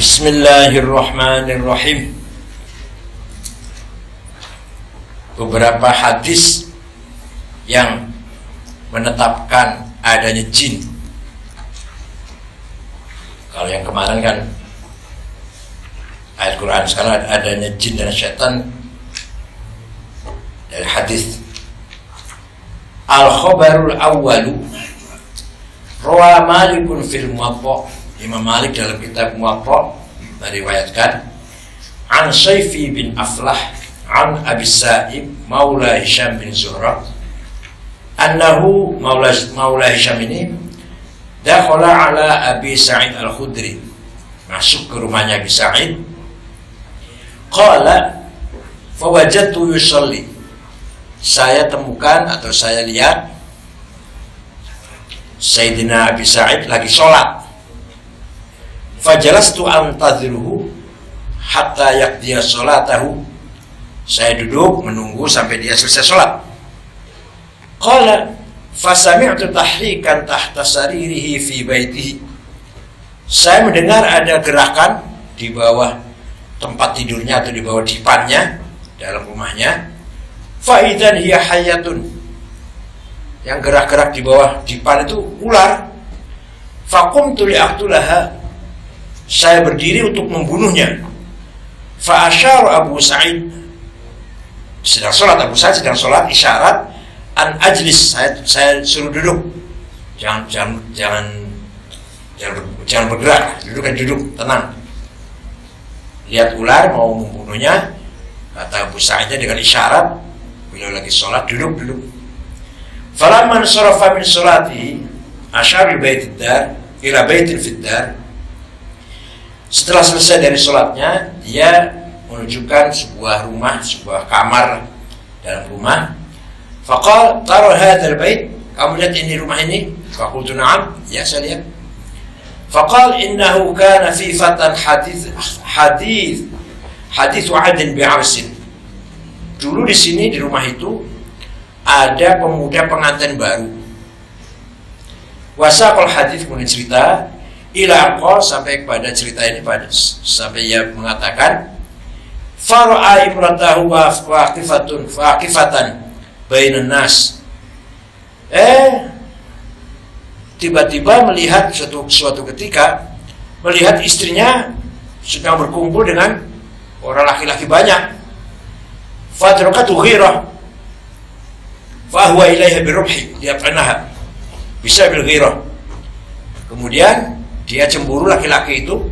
Bismillahirrahmanirrahim. Beberapa hadis yang menetapkan adanya jin. Kalau yang kemarin kan ayat Quran, sekarang adanya jin dan syaitan dari hadis. Al-khabarul awwalu rawa Malikun fil Muwatta. Imam Malik dalam kitab Muwatta meriwayatkan an Sayfi bin Aflah an Abi Sa'ib maula Hisham bin Zuhra annahu maula Hisham ini dakhala ala Abi Sa'id al-Khudri, masuk ke rumahnya Abi Sa'id. Qala fawajadtu yusalli, saya temukan atau saya lihat Sayyidina Abi Sa'id lagi sholat. Fajalastu antadhiruhu hatta yaqdiya sholatahu, saya duduk menunggu sampai dia selesai sholat. Qala fasami'tu tahrikan tahta saririhi fi baitihi, saya mendengar ada gerakan di bawah tempat tidurnya atau di bawah dipannya dalam rumahnya. Fa idzan hiya hayyatun, yang gerak-gerak di bawah dipan itu ular. Faqumtu li'aqtulaha, saya berdiri untuk membunuhnya. Fa asyara Abu Sa'id, sedang sholat, Abu Sa'id sedang sholat, isyarat an ajlis, saya suruh duduk, jangan bergerak, duduk tenang. Lihat ular mau membunuhnya, kata Abu Sa'idnya dengan isyarat, beliau lagi sholat, duduk. Falamman sarafa min sholatihi asyara ila baitin fid dar, setelah selesai dari sholatnya, dia menunjukkan sebuah rumah, sebuah kamar dalam rumah. Faqal tara hadzal bait, kamu lihat ini rumah ini? Faqultu na'am, ya saya lihat. Faqal innahu kana fi fatan hadits adin bi'arsin, dulu di sini di rumah itu ada pemuda pengantin baru. Wasaqal hadits, kemudian cerita ila aqal, sampai kepada cerita ini, sampai ia mengatakan fara'a imratahu waqifatan bainan nas, tiba-tiba melihat suatu ketika melihat istrinya sedang berkumpul dengan orang laki-laki banyak. Fadrakatu ghirah fa huwa ilaiha birubhi, dia pernah bisa bil ghirah, kemudian dia cemburu laki-laki itu,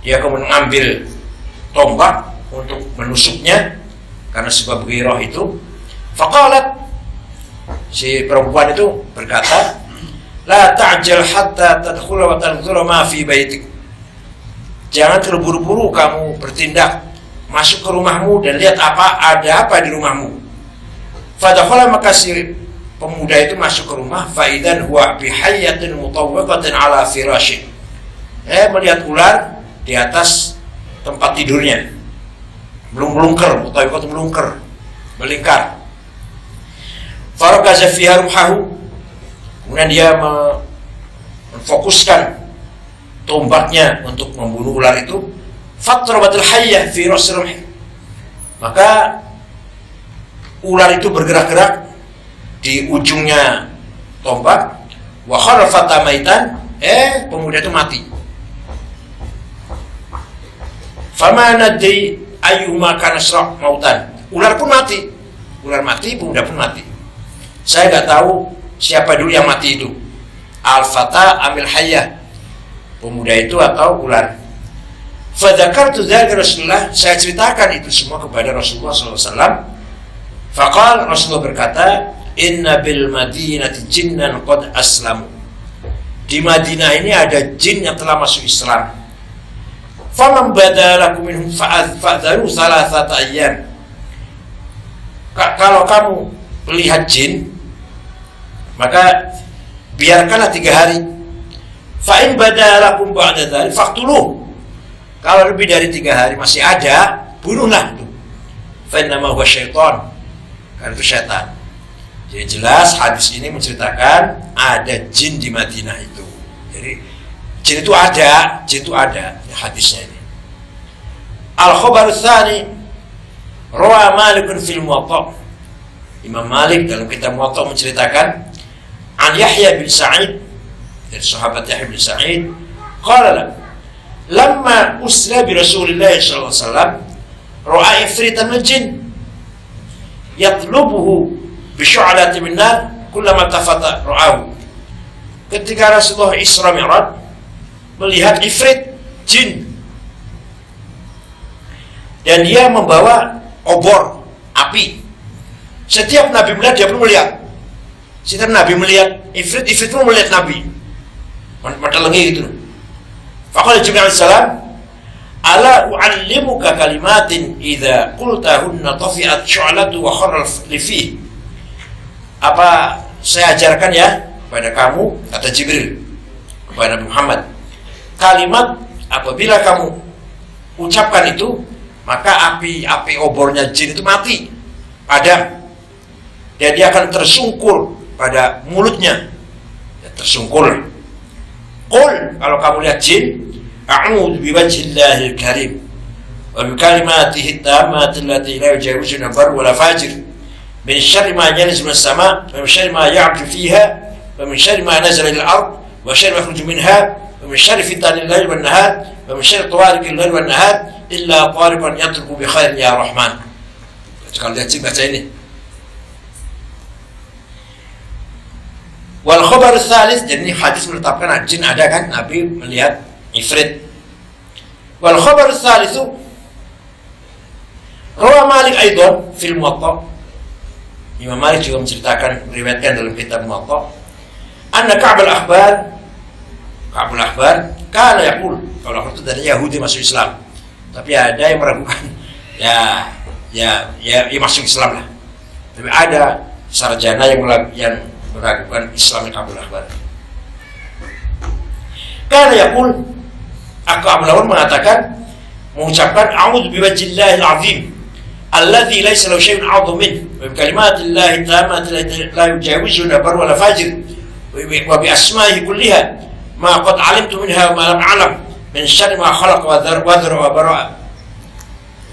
dia kemudian mengambil tombak untuk menusuknya karena sebab ghirah itu. Faqalat, si perempuan itu berkata, la ta'jal hatta tadkhula wa tanzura ma fi baitik, jangan terburu-buru kamu bertindak, masuk ke rumahmu dan lihat ada apa di rumahmu. Fadakhala, maka si pemuda itu masuk ke rumah. Faidan huwa bihayyatin mutawwaqatin ala firashin, melihat ular di atas tempat tidurnya, melungker, melingkar. Farakaza fiha rumhahu, kemudian dia memfokuskan tombaknya untuk membunuh ular itu. Fatrabatul hayyah fi ras rumhi, maka ular itu bergerak-gerak di ujungnya tombak. Wa kharafata maitan, pemuda itu mati. Fama nadri ayyuma kana srak mautan, ular pun mati. Ular mati, pemuda pun mati. Saya enggak tahu siapa dulu yang mati itu, al-fata amil hayyah, pemuda itu atau ular. Fa dzakartu dzalika Rasulullah, saya ceritakan itu semua kepada Rasulullah SAW. Faqal, Rasulullah berkata, inna bil madinati jinnan qad aslamu, di Madinah ini ada jin yang telah masuk Islam. Faman badalakum minhum fa'adharu thalathata ayyam, kalau kamu melihat jin, maka biarkanlah 3 hari. Fa'in badalakum ba'da dzalik faqtuluh, kalau lebih dari 3 hari masih ada, bunuhlah itu. Fa innama huwa syaitan, karena itu syaitan. Jadi jelas hadis ini menceritakan ada jin di Madinah itu. Jadi jin itu ada, hadisnya ini. Al-khabar tsani rawa Malik fil Muwatta. Imam Malik dalam kitab Muwatta menceritakan an Yahya bin Sa'id, dari sahabat Yahya bin Sa'id, qala lamma usra bi Rasulillah sallallahu alaihi wasallam ra'a ifritan min jin yatlubuhu bi syu'lati min nar kullama tafata ra'ahu. Ketika Rasulullah Isra Mi'raj melihat ifrit jin dan dia membawa obor api. Setiap Nabi melihat, dia pun melihat. Setiap Nabi melihat ifrit pun melihat Nabi. Mata lengi gitu. Faqala Jibril alaihi salam, "Ala u'allimuka kalimatin idza qultahunna tafi'at syu'latu wa kharra li." Apa saya ajarkan ya kepada kamu, kata Jibril kepada Nabi Muhammad, kalimat apabila kamu ucapkan itu, maka api obornya jin itu mati, padam. Dan dia akan tersungkur pada mulutnya, ya, tersungkur. Qul, kalau kamu lihat jin, a'udzu biwajhillahil karim wa bi kalimatihi tammati allati la yujawizuha bar wala fajir min syarri ma yanzilu minas sama' wa min syarri ma ya'ruju fiha wa min syarri ma nazala ila al-ard wa syarri ma yakhruju minha wa min syarri fitanil lail wan nahar wa min syarri tawariqil lail wan nahar illa tariqan yatruku bi khairin ya rahman. Kalau lihat jin baca ini. Wal khabar tsalits, jadi hadis menetapkan jin ada kan, Nabi melihat ifrit. Wal khabar tsalitsu rawa Malik aidan fil Muwatta. Imam Malik juga menceritakan, meriwayatkan dalam kitab Muwatta, anna Ka'b al-Akhbar kana yaqul, kalau itu dari Yahudi masuk Islam. Tapi ada yang meragukan, ya masuk Islam lah. Tapi ada sarjana yang meragukan Islam Ka'b al-Akhbar. Karena yaqul, Ka'b al-Akhbar mengatakan, mengucapkan a'udzu biwajhillahil azim alladzi laisa lahu syai'un 'adham min wa bi kalimatillahi tammati la yujawizuha bar wala fajir wa bi asma'ihi kulliha ma qad 'alimtu minha wa ma lam a'lam min syarri ma khalaq wa dhar wa bara'a.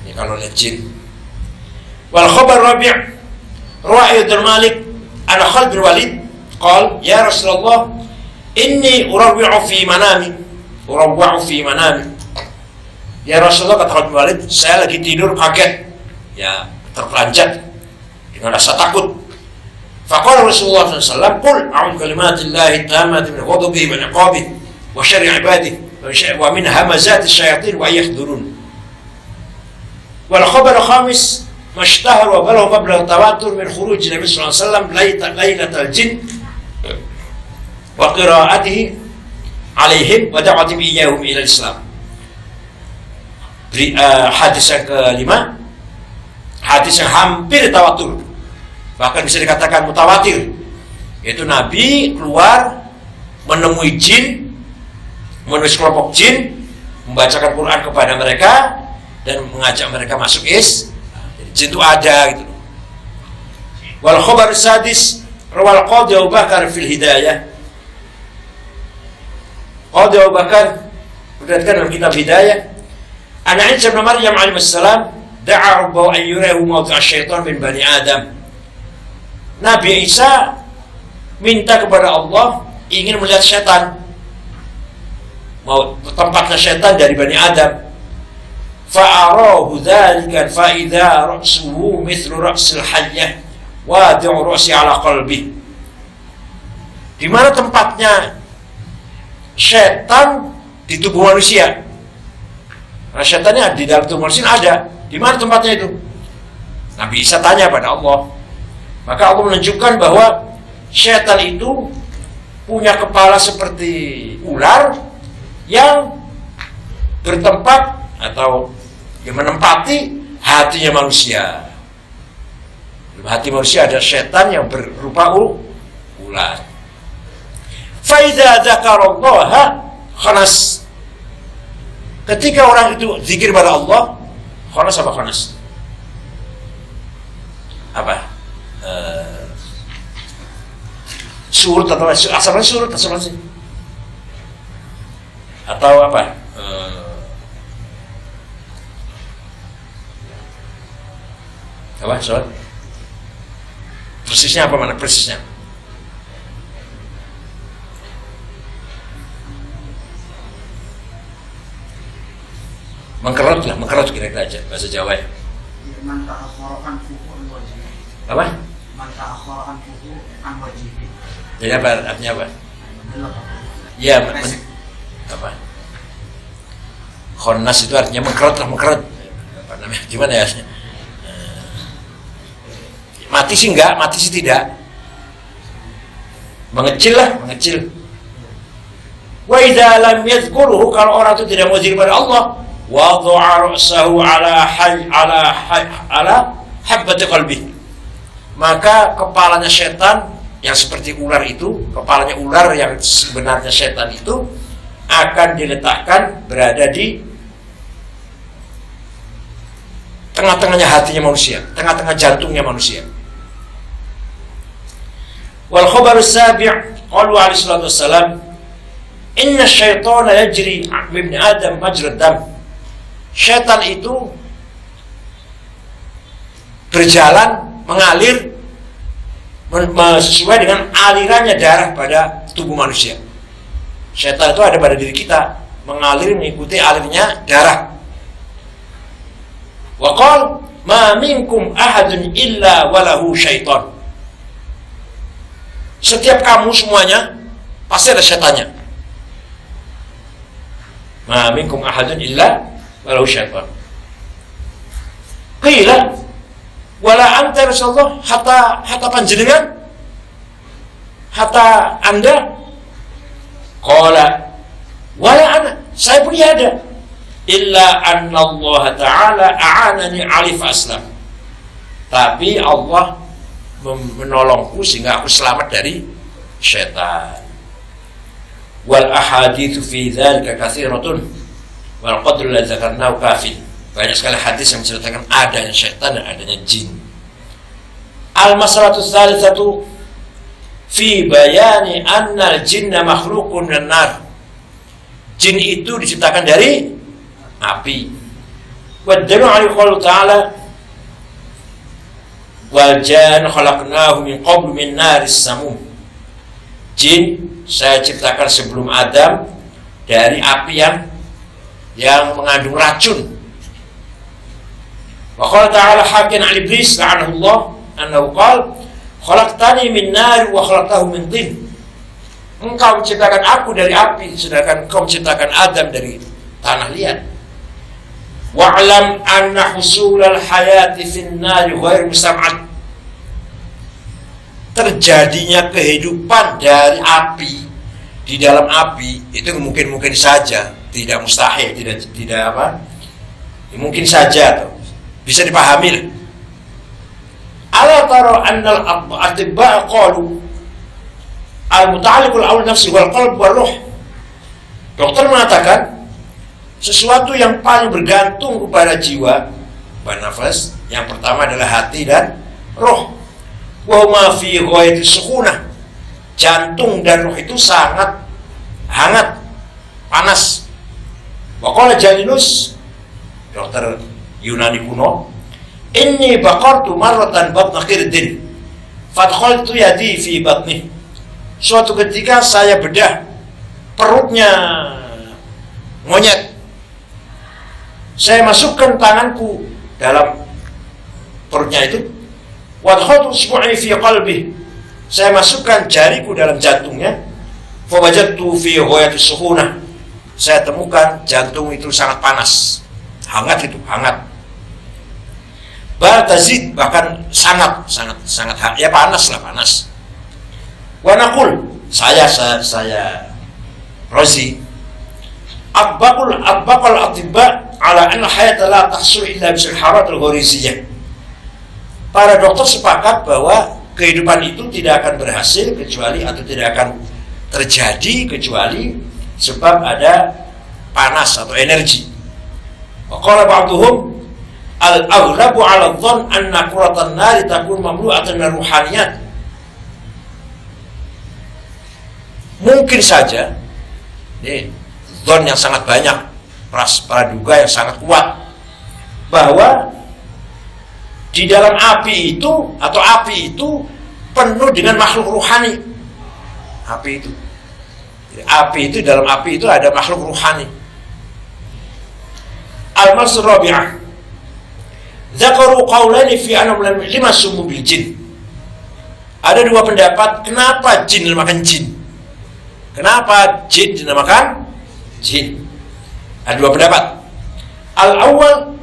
Ini kalau lihat jin. Wal khabar rabi' rawi Malik ana Khalid bin Walid qala ya Rasulullah inni urawwi'u fi manami. Ya Rasulullah, kata Khalid bin Walid, saya lagi tidur kaget, ya terperanjat dengan rasa takut. Faqala Rasulullah sallallahu alaihi wasallam, qul a'udzu kalimatillahi tammati min ghadabihi wa iqabihi wa syarri ibadihi wa min hamazati syayatin wa yahdurun. Wal khabar khamis mashtahar wa balagha mablagh tawatur min khuruj Nabi sallallahu alaihi wasallam lailatal jin wa qira'atihi alaihim wa da'watihim iyyahum ila Islam. Hadis yang kelima, hadis yang hampir tawatur, bahkan bisa dikatakan mutawatir, yaitu Nabi keluar menemui jin, menulis kelompok jin, membacakan Quran kepada mereka dan mengajak mereka masuk Islam. Jadi jin itu ada gitu. Wal khabar sadis rawal Qadhi Abu Bakar fil Hidayah. Qadhi Abu Bakar beriwayatkan dalam kitab Hidayah, Ana Isa bin Maryam alaihi salam da'a rabbahu an yurahu mawdi'a syaitan min bani Adam. Nabi Isa minta kepada Allah ingin melihat setan, mau tempatnya setan dari bani Adam. Fa'arahu dzalika fa idza ra'suhu mithlu ra'sil hayyah wadi'u ra'si ala qalbi. Di mana tempatnya setan di tubuh manusia? Nah, setannya di dalam tubuh manusia ada. Di mana tempatnya itu? Nabi Isa tanya pada Allah. Maka Allah menunjukkan bahwa setan itu punya kepala seperti ular yang bertempat atau yang menempati hatinya manusia. Di hati manusia ada setan yang berupa ular. Fa idza dzakarallaha khanas. Ketika orang itu zikir pada Allah, khanas apa khanas? Apa? Surut atau asalnya surut atau sih? Atau apa? Apa soal? Persisnya apa, mana persisnya? Mengkerut lah, mengkerut kira-kira aja bahasa Jawa ya. Man ta'akhkhara fuhu an wajib. Apa? Man ta'akhkhara fuhu an wajib. Jadi apa artinya apa? Ya, apa? Khonnas itu artinya mengkerut lah, mengkerut. Apa namanya? Gimana ya? Mati sih enggak, mati sih tidak. Mengecil lah, mengecil. Wa idza lam yadhkuruhu, kalau orang itu tidak mau zikir pada Allah, wada'a ra'sahu ala habbati qalbi, maka kepalanya setan yang seperti ular itu, kepalanya ular yang sebenarnya setan itu akan diletakkan berada di tengah-tengahnya hatinya manusia, tengah-tengah jantungnya manusia. Wal khabarus sabi' qalu alaihi salatu wassalam, inna syaitana yajri min adam majrad dam. Syaitan itu berjalan, mengalir sesuai dengan alirannya darah pada tubuh manusia. Syaitan itu ada pada diri kita, mengalir mengikuti alirnya darah. Wa qala ma minkum ahadun illa walahu syaitan. Setiap kamu semuanya pasti ada syaitannya. Ma minkum ahadun illa walau syaitan. Qila wala anta Rasulullah, hatta panjenengan, hatta anda. Qala wala ana, saya pun ada. Illa anna Allah Ta'ala a'anani alif aslam, tapi Allah menolongku sehingga aku selamat dari syaitan. Wal ahaditsu fi dzalika katsiratun wal qadru la dzakarnahu kafin. Banyak sekali hadis yang menceritakan adanya syaitan dan adanya jin. Al masalatu tsalitsatu fi bayani anna al jinna makhluqun minan nar. Jin itu diciptakan dari api. Wa dalilu ala qauli ta'ala wal janna khalaqnahu min qablu min naris samum. Jin saya ciptakan sebelum Adam dari api yang mengandung racun. Wa qala ta'ala hakian 'an iblis la'anahu Allah annahu qala khalaqtani min nar wa khalaqtahu min tin. Engkau menciptakan aku dari api sedangkan engkau menciptakan Adam dari tanah liat. Wa'lam anna husulal hayati fin nar ghair mustam'ad. Terjadinya kehidupan dari api, di dalam api itu mungkin saja, tidak mustahil, tidak apa? Mungkin saja tuh. Bisa dipahami lah. Ala tara annal atibba qalu al-muta'alliqul awal nafsi wal qalb wal ruh. Dokter mengatakan sesuatu yang paling bergantung kepada jiwa, pada nafas, yang pertama adalah hati dan roh. Wa ma fi ghayati sukhunah. Jantung dan roh itu sangat hangat, panas. Wa qala Jalinus, dokter Yunani kuno, inni baqartu marratan batna qirdin fadkhaltu yadi fi batni. Suatu ketika saya bedah perutnya monyet, saya masukkan tanganku dalam perutnya itu. Wadkhaltu isbu'i fi qalbi, saya masukkan jariku dalam jantungnya. Fa wajadtu fi ghayati sukhunah, saya temukan jantung itu sangat panas, hangat, itu hangat. Bal tazid, bahkan sangat ya panas lah, panas. Wa naqul, saya Rozi, abaqal atibba ala anna hayata la tahsul illa bisil harat al-ghoriziyah. Para dokter sepakat bahwa kehidupan itu tidak akan berhasil kecuali, atau tidak akan terjadi kecuali sebab ada panas atau energi. Wa qala ba'dhum al-aghlabu 'ala adh-dhann anna quratan nar takun mamlu'atan min ruhaniyat. Mungkin saja ini dzon yang sangat banyak, praduga yang sangat kuat, bahwa Di dalam api itu atau api itu penuh dengan makhluk ruhani. Api itu. Jadi, api itu dalam api itu ada makhluk ruhani. Al-Masr Rabi'ah. Dzakaru qaulaini fi annahum lima sumu bil jin. Ada dua pendapat kenapa jin dinamakan jin. Kenapa jin dinamakan jin? Ada dua pendapat. Al-awwal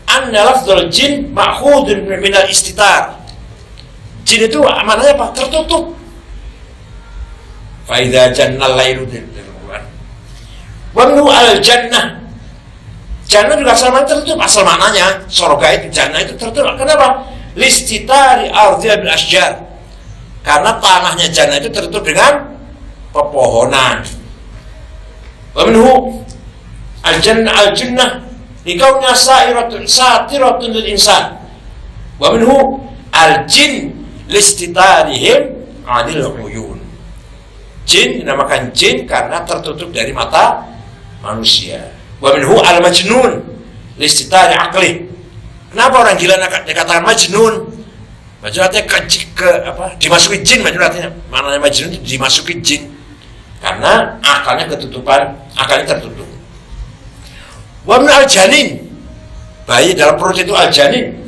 anna lafdzul jin ma'khudun min al-istitar. Jin itu maknanya apa? Tertutup. Fa idza janna al-lailu wa min al-jannah. Jannah juga sama tertutup. Asal maknanya surga itu jannah itu tertutup. Kenapa? Listitari ardhil bil asjar. Karena tanahnya jannah itu tertutup dengan pepohonan. Wa minhu al-jannah likaunnya satiratun lil insan. Wa minhu al-jin listitarihim 'anil uyun. Jin dinamakan jin karena tertutup dari mata manusia. Wa minhu al-majnun listitari aqli. Kenapa orang gila dikatakan majnun? Majnun artinya dimasuki jin, majnun artinya maknanya majnun itu dimasuki jin. Karena akalnya ketutupan, akalnya tertutup. Wa min al-janin, bayi dalam perut itu al-janin.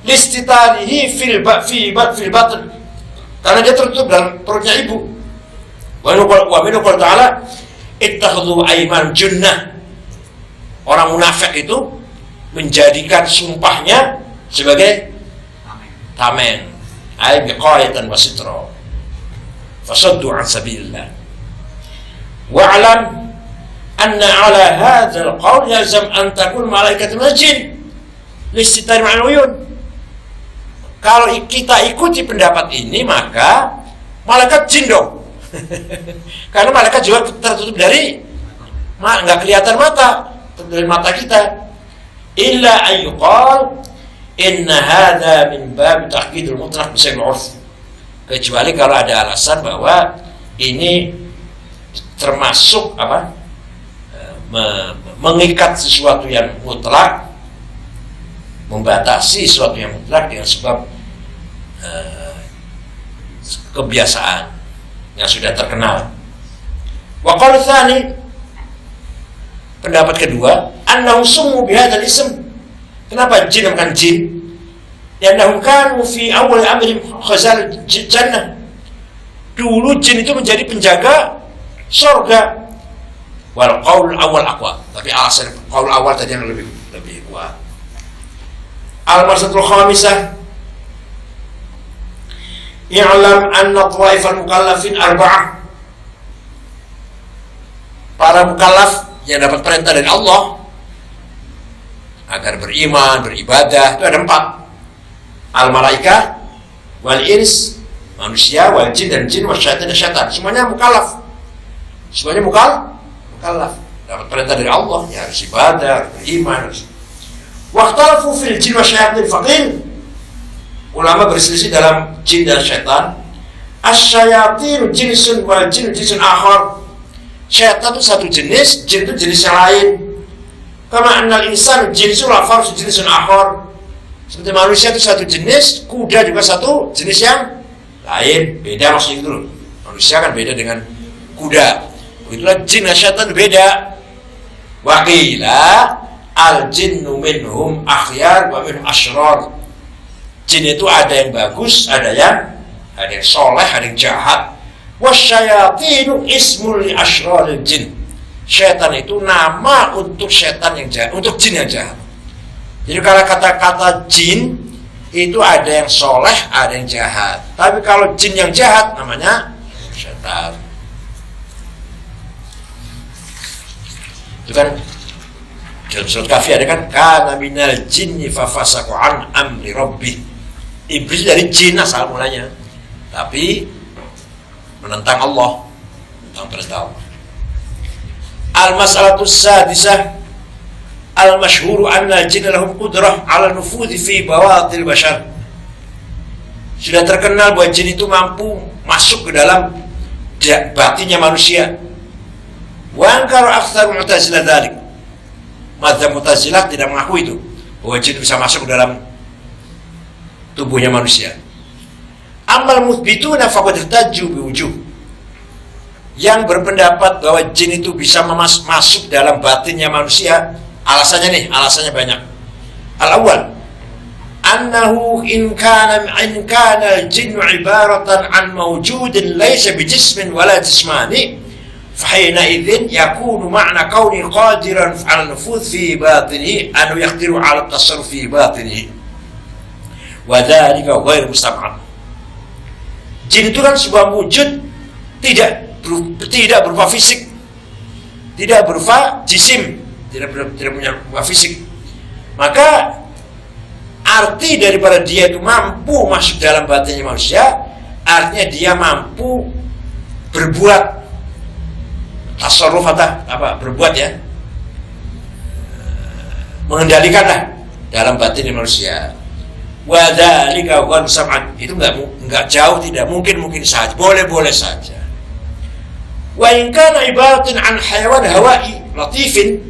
Listitarihi fil batn, karena dia tertutup dalam perutnya ibu. Wa min qala ta'ala ittakhadhu ayman junnah. Orang munafik itu menjadikan sumpahnya sebagai tamen, ay biqayatan wa sitra. Fasaddu an sabilillah. Wa'lam anna ala hadzal qaul yazam an takun malaikatul jin listitar ma'al uyun. Kalau kita ikuti pendapat ini maka malaikat jin dong. Karena malaikat juga tertutup dari enggak kelihatan mata, dari mata kita. Illa ayyuqal inna hadza min bab tahqidul mutlaq bisabil 'urf. Kecuali kalau ada alasan bahwa ini termasuk mengikat sesuatu yang mutlak, membatasi sesuatu yang mutlak dengan sebab kebiasaan yang sudah terkenal. Wa qaul tsani, pendapat kedua, annahu summu bihadzal ism. Kenapa jin bukan jin? Li'annahum kanu fi awwal amrihim khazal jannah. Dulu jin itu menjadi penjaga surga. Wal qaul awal aqwa. Tapi alasan qaul awal tadi yang lebih kuat. Al-maslahatul khamisah, i'lam anna dhaifal mukallafin arba'ah. Para mukallaf yang dapat perintah dari Allah agar beriman, beribadah, itu ada 4. Al-malaikah, wal ins, manusia, wal jin dan jin, wal syaitan dan syaitan. Semuanya mukallaf. Semuanya mukallaf. Dapat perintah dari Allah, ya harus ibadah, beriman. Waqtalafu fil jin wa syaitan faqil. Ulama berselisih dalam jin dan syaitan. Asyayatin jinsun wal jin jinsun akhar. Syaitan itu satu jenis, jin itu jenis yang lain. Kama annal insan jinsun wa farsu jinsun akhar. Seperti manusia itu satu jenis, kuda juga satu jenis yang lain. Beda maksudnya itu loh. Manusia kan beda dengan kuda. Itulah jin dan syaitan beda. Wa qila al jinnu minhum akhyar wa minhum asyrar. Jin itu ada yang bagus, ada yang soleh, ada yang jahat. Wasyayatinu ismul li asyraril jin. Syaitan itu nama untuk syaitan yang jahat, untuk jin yang jahat. Jadi kalau kata-kata jin itu ada yang soleh, ada yang jahat. Tapi kalau jin yang jahat namanya syaitan. Itu kan dalam surat Kahfi ada kan, kana minal jinni fafasaku an amri rabbih. Iblis dari jin asal mulanya, tapi menentang Allah, menentang perintah Allah. Al-mas'alatus sadisah, al-masyhuru anna al-jinna lahum qudrah 'ala nufudhi fi bawatil bashar. Sudah terkenal bahwa jin itu mampu masuk ke dalam batinnya manusia. Wa ankara aktsar Mu'tazilah dzalik. Madzhab Mu'tazilah tidak mengakui itu, bahwa jin bisa masuk ke dalam tubuhnya manusia. Amal muthbituna faqad ihtajju biwujuh. Yang berpendapat bahwa jin itu bisa masuk dalam batinnya manusia, alasannya banyak. Al-awwal, annahu in kana al-jinnu ibaratan an mawjudin laysa bijismin wala jismani, fahina idzin yakunu ma'na kauni qadiran 'ala an-nufudh fi batinihi an yaqdiru 'ala at-tasarruf fi batinihi. Wa dzalika ghairu mustab'ad. Jin itu kan sebuah wujud, tidak berupa fisik, tidak berupa jisim, tidak punya berupa fisik. Maka arti daripada dia itu mampu masuk dalam batinnya manusia, artinya dia mampu berbuat tasarruf berbuat ya, mengendalikanlah dalam batinnya manusia. Wadzalika ghairu sam'an, itu enggak jauh, tidak mungkin saja, boleh saja. Wa in kana ibaratan an hayawan hawai latifin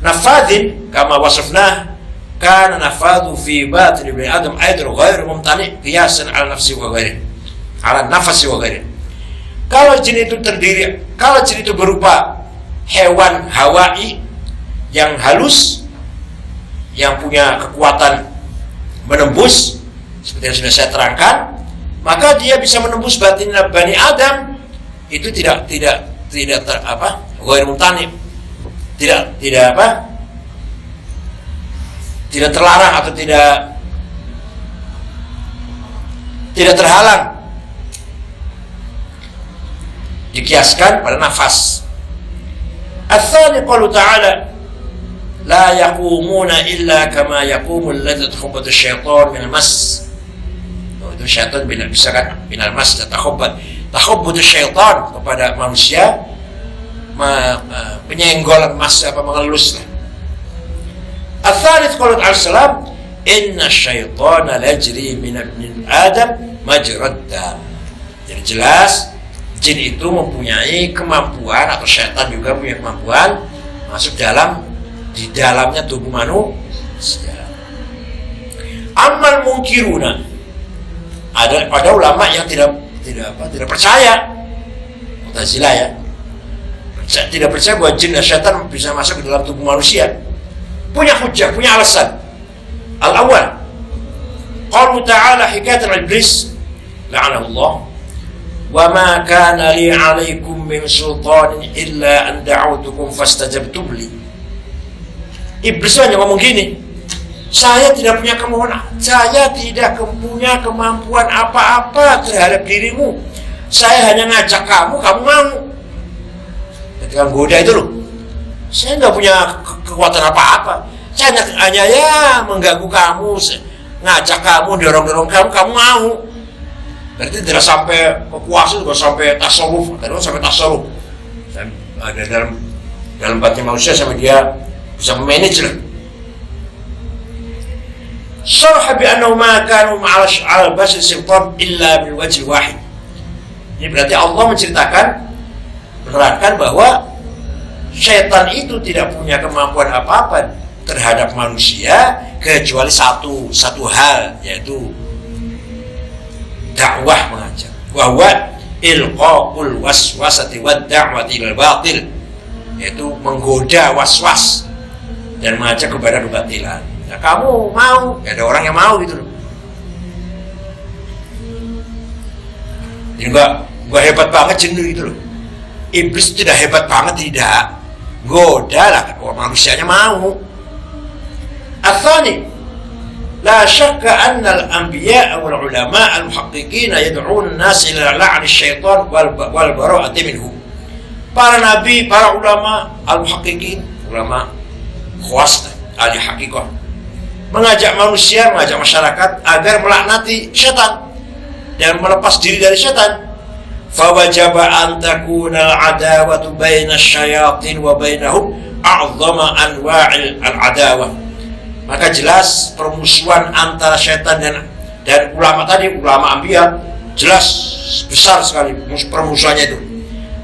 nafadhin kama wasafnah, kana nafadhu fi batin ibn adam aidan ghairu mumtani qiyasan ala nafsi wa ghairi, ala nafsi wa ghairi. Kalau jin itu berupa hewan hawai yang halus, yang punya kekuatan menembus, seperti yang sudah saya terangkan, maka dia bisa menembus batin Bani Adam. Itu tidak ghair mumtani, tidak terlarang atau tidak terhalang, dikiaskan pada nafas. Ats-tsani qaulu ta'ala la yaqumuna illa kama yaqumu alladhi takhabbathu asy-syaitan minal mas. Itu syaitan bisa kan minal mas, takhabbathu syaitan kepada manusia, menyenggol mas, mengelus. Ats-tsalits qaulu ta'ala inna syaitana lajri min adam majrad dam. Jadi jelas jin itu mempunyai kemampuan, atau syaitan juga punya kemampuan masuk di dalamnya tubuh manusia. Amal munkiruna, ada ulama yang tidak percaya, Mu'tazilah ya, tidak percaya bahwa jin dan syaitan bisa masuk ke dalam tubuh manusia. Punya hujjah, punya alasan. Al-awwal, qalu ta'ala hikayatan iblis la'anahullah, wa ma kana li 'alaikum min sultanin illa an da'utukum fastajabtum li. Iblis hanya ngomong gini, saya tidak punya kemampuan apa-apa terhadap dirimu. Saya hanya ngajak kamu mau. Ketika goda itu loh, saya nggak punya kekuatan apa-apa. Saya hanya mengganggu kamu, ngajak kamu, dorong kamu mau. Berarti tidak sampai kekuasaan, tidak sampai tasawuf, Ada dalam batin manusia sampai dia bisa memanage lah. Syarh bi annahu ma kanu ma'al bashar sultan illa bil wajh wahid. Ini berarti Allah menerangkan bahwa syaitan itu tidak punya kemampuan apa-apa terhadap manusia kecuali satu hal, yaitu dakwah, mengajar. Wa huwa ilqa'ul waswasati wad da'wati ilal batil, yaitu menggoda waswas dan mengajak kepada kebatilan. Ya, kamu mau, ya ada orang yang mau gitu loh. Ini enggak hebat banget jin gitu loh. Iblis tidak hebat banget, tidak. Goda lah, manusianya mau. Ats-tsani, la syakka anna al-anbiya wal ulama al-muhaqqiqin yad'un an-nas ila la'n asy-syaitan wal bara'ati minhu. Para nabi, para ulama al-muhaqqiqin, ulama khawas, ahli hakikah, mengajak manusia, mengajak masyarakat agar melaknati syaitan dan melepas diri dari syaitan. Fawajaba an takuna al-adawatu baina asy-syayatin wa bainahum a'dhama anwa'il al-adawah. Maka jelas permusuhan antara syaitan dan ulama tadi, ulama anbiya, jelas besar sekali permusuhannya itu.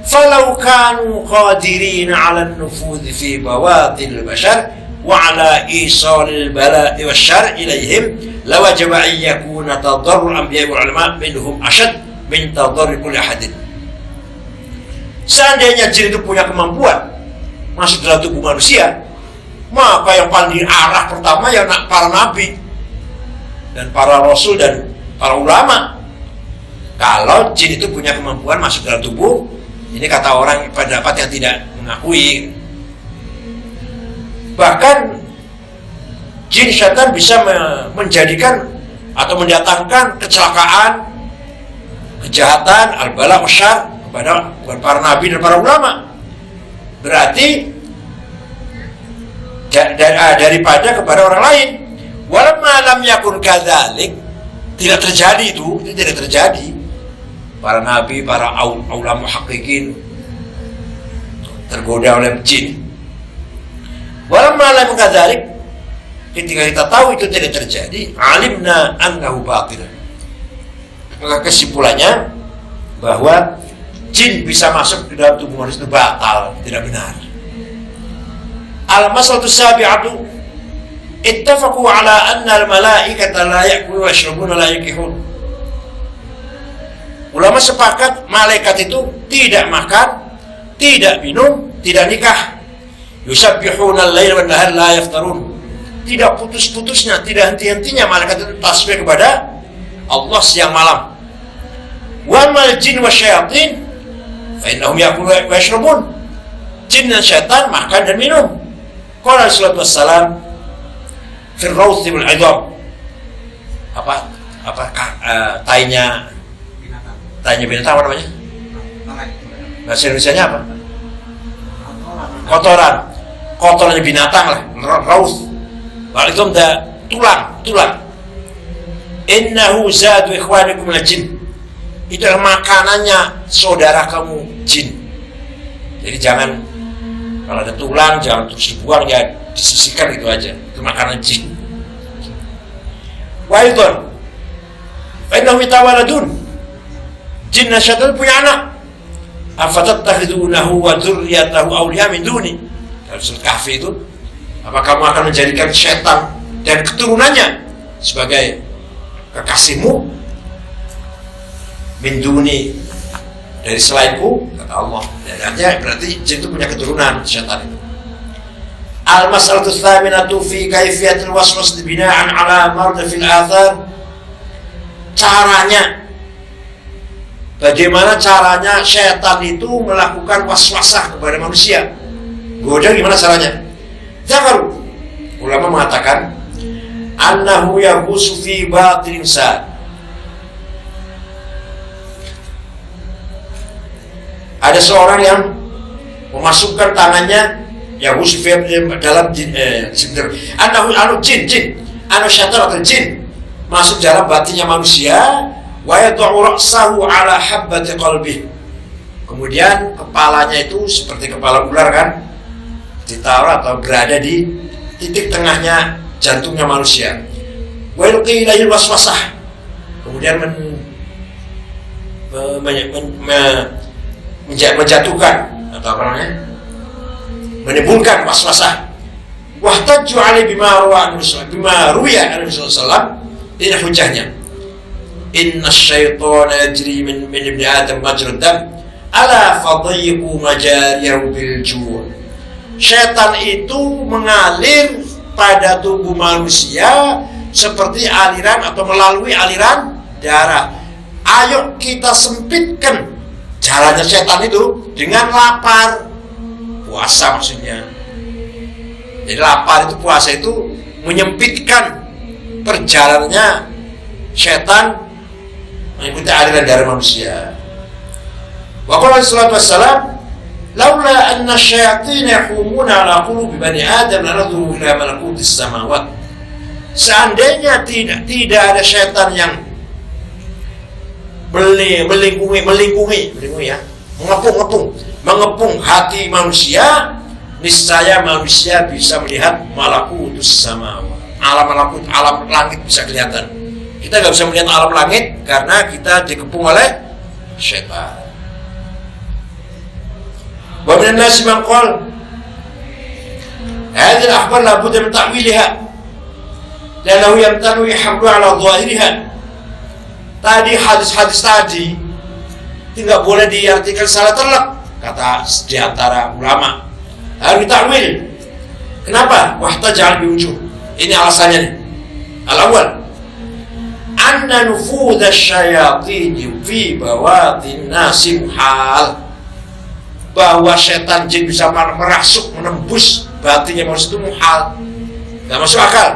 Falau kanu qadirin 'ala an-nufudh fi bawatil bashar wa ala isalil bala'i wasyar'i ilaihim lawajaba an yakuna tadarrul anbiya wal ulama minhum ashad min tadarrul kulli ahadin. Seandainya jin itu punya kemampuan masuk dalam tubuh manusia, maka yang paling diarah pertama ya para nabi dan para rasul dan para ulama. Kalau jin itu punya kemampuan masuk dalam tubuh, ini kata orang pendapat yang tidak mengakui. Bahkan jin syaitan bisa menjadikan atau mendatangkan kecelakaan, kejahatan, al-bala wasyar kepada para nabi dan para ulama. Berarti daripada kepada orang lain. Walamma lam yakun kadzalik, tidak terjadi itu tidak terjadi. Para nabi, para ulama hakikin tergoda oleh jin. Walamma lam yakun kadzalik, ketika kita tahu itu tidak terjadi, alimna annahu batil. Maka kesimpulannya bahwa jin bisa masuk ke dalam tubuh manusia itu batal, tidak benar. Al-masalatu sabi'atu ittafaqu ala anna al-malaikata la ya'kulu wa yashrabuna la yakihun. Ulama sepakat malaikat itu tidak makan, tidak minum, tidak nikah. Yusabbihuna al-laila wan nahar la yaftarun. Tidak putus-putusnya, tidak henti-hentinya malaikat itu tasbih kepada Allah siang malam. Wa mal jin wa syayatin fa innahum ya'kuluna wa yashrabun. Jin dan syaitan makan dan minum. Qala sallallahu alaihi wasallam fi rawthi wal 'idham. Tainya binatang apa namanya? Bahasa Indonesianya apa? Kotorannya binatang lah, rawth. Wal 'idham da tulang. Innahu zadu ikhwanikum al jin. Itu adalah makanannya saudara kamu jin. Jadi jangan kalau ada tulang jangan terus dibuang, ya disisihkan gitu aja. Itu makanan jin. Wa aidan fa innahum yatawaladun. Jin dan syaitan punya anak. Afatattakhidunahu wa dzurriyyatahu awliya min duni. Dalam surah Kahfi itu, apa kamu akan menjadikan syaitan dan keturunannya sebagai kekasihmu min duni, dari selainku, kata Allah. Dan artinya berarti jin itu punya keturunan syaitan itu. Al-mas'alatu tsaminatu fi kaifiyatil waswas bina'an ala mardafil athar. Caranya, bagaimana caranya syaitan itu melakukan waswasah kepada manusia? Goda gimana caranya? Zakaru, ulama mengatakan annahu yahusu fi batin insan. Ada seorang yang memasukkan tangannya ya husfir dalam jin syaitan atau jin masuk dalam batinnya manusia, wa yad'u ra'sahu ala habbati qalbi. Kemudian kepalanya itu seperti kepala ular kan, ditaruh atau berada di titik tengahnya jantungnya manusia. Wa yulqi ilaihi waswasah. Kemudian menjatuhkan atau apa namanya, menimbulkan waswasah. Wahtajju alaihi bima ruya an Rasulullah. Ini hujahnya. Inna syaitana yajri min ibni Adam majrad dam ala fadayyiqu majariyahu bil ju'. Syaitan itu mengalir pada tubuh manusia seperti aliran atau melalui aliran darah. Ayo kita sempitkan jalannya setan itu dengan lapar, puasa maksudnya. Jadi lapar itu, puasa itu menyempitkan perjalanannya setan mengikuti aliran darah manusia. Wa qala sallallahu alaihi wasallam, laula anna syayatin yahumuna ala qulubi bani Adam lanadhuru ila malakutis samawat. Seandainya tidak ada setan yang melingkungi ya, mengepung hati manusia, niscaya manusia bisa melihat malakutus samawat. Alam malakut, alam langit bisa kelihatan. Kita nggak bisa melihat alam langit karena kita dikepung oleh setan. Wa minan nasi man qala hadhihi hadhihi al-akhbar la budda min ta'wilha li'annahu yamtanu ihmadu ala dhahiriha. Tadi hadis-hadis tadi tidak boleh diartikan secara telak, kata di antara ulama. Harus ditakwil. Kenapa? Wahtajal biwujuh. Ini alasannya nih. Al-awwal, anna nufudha syayatin fi bawatin nasi muhal. Bahwa setan jin bisa merasuk, menembus batinnya manusia itu muhal, tidak masuk akal.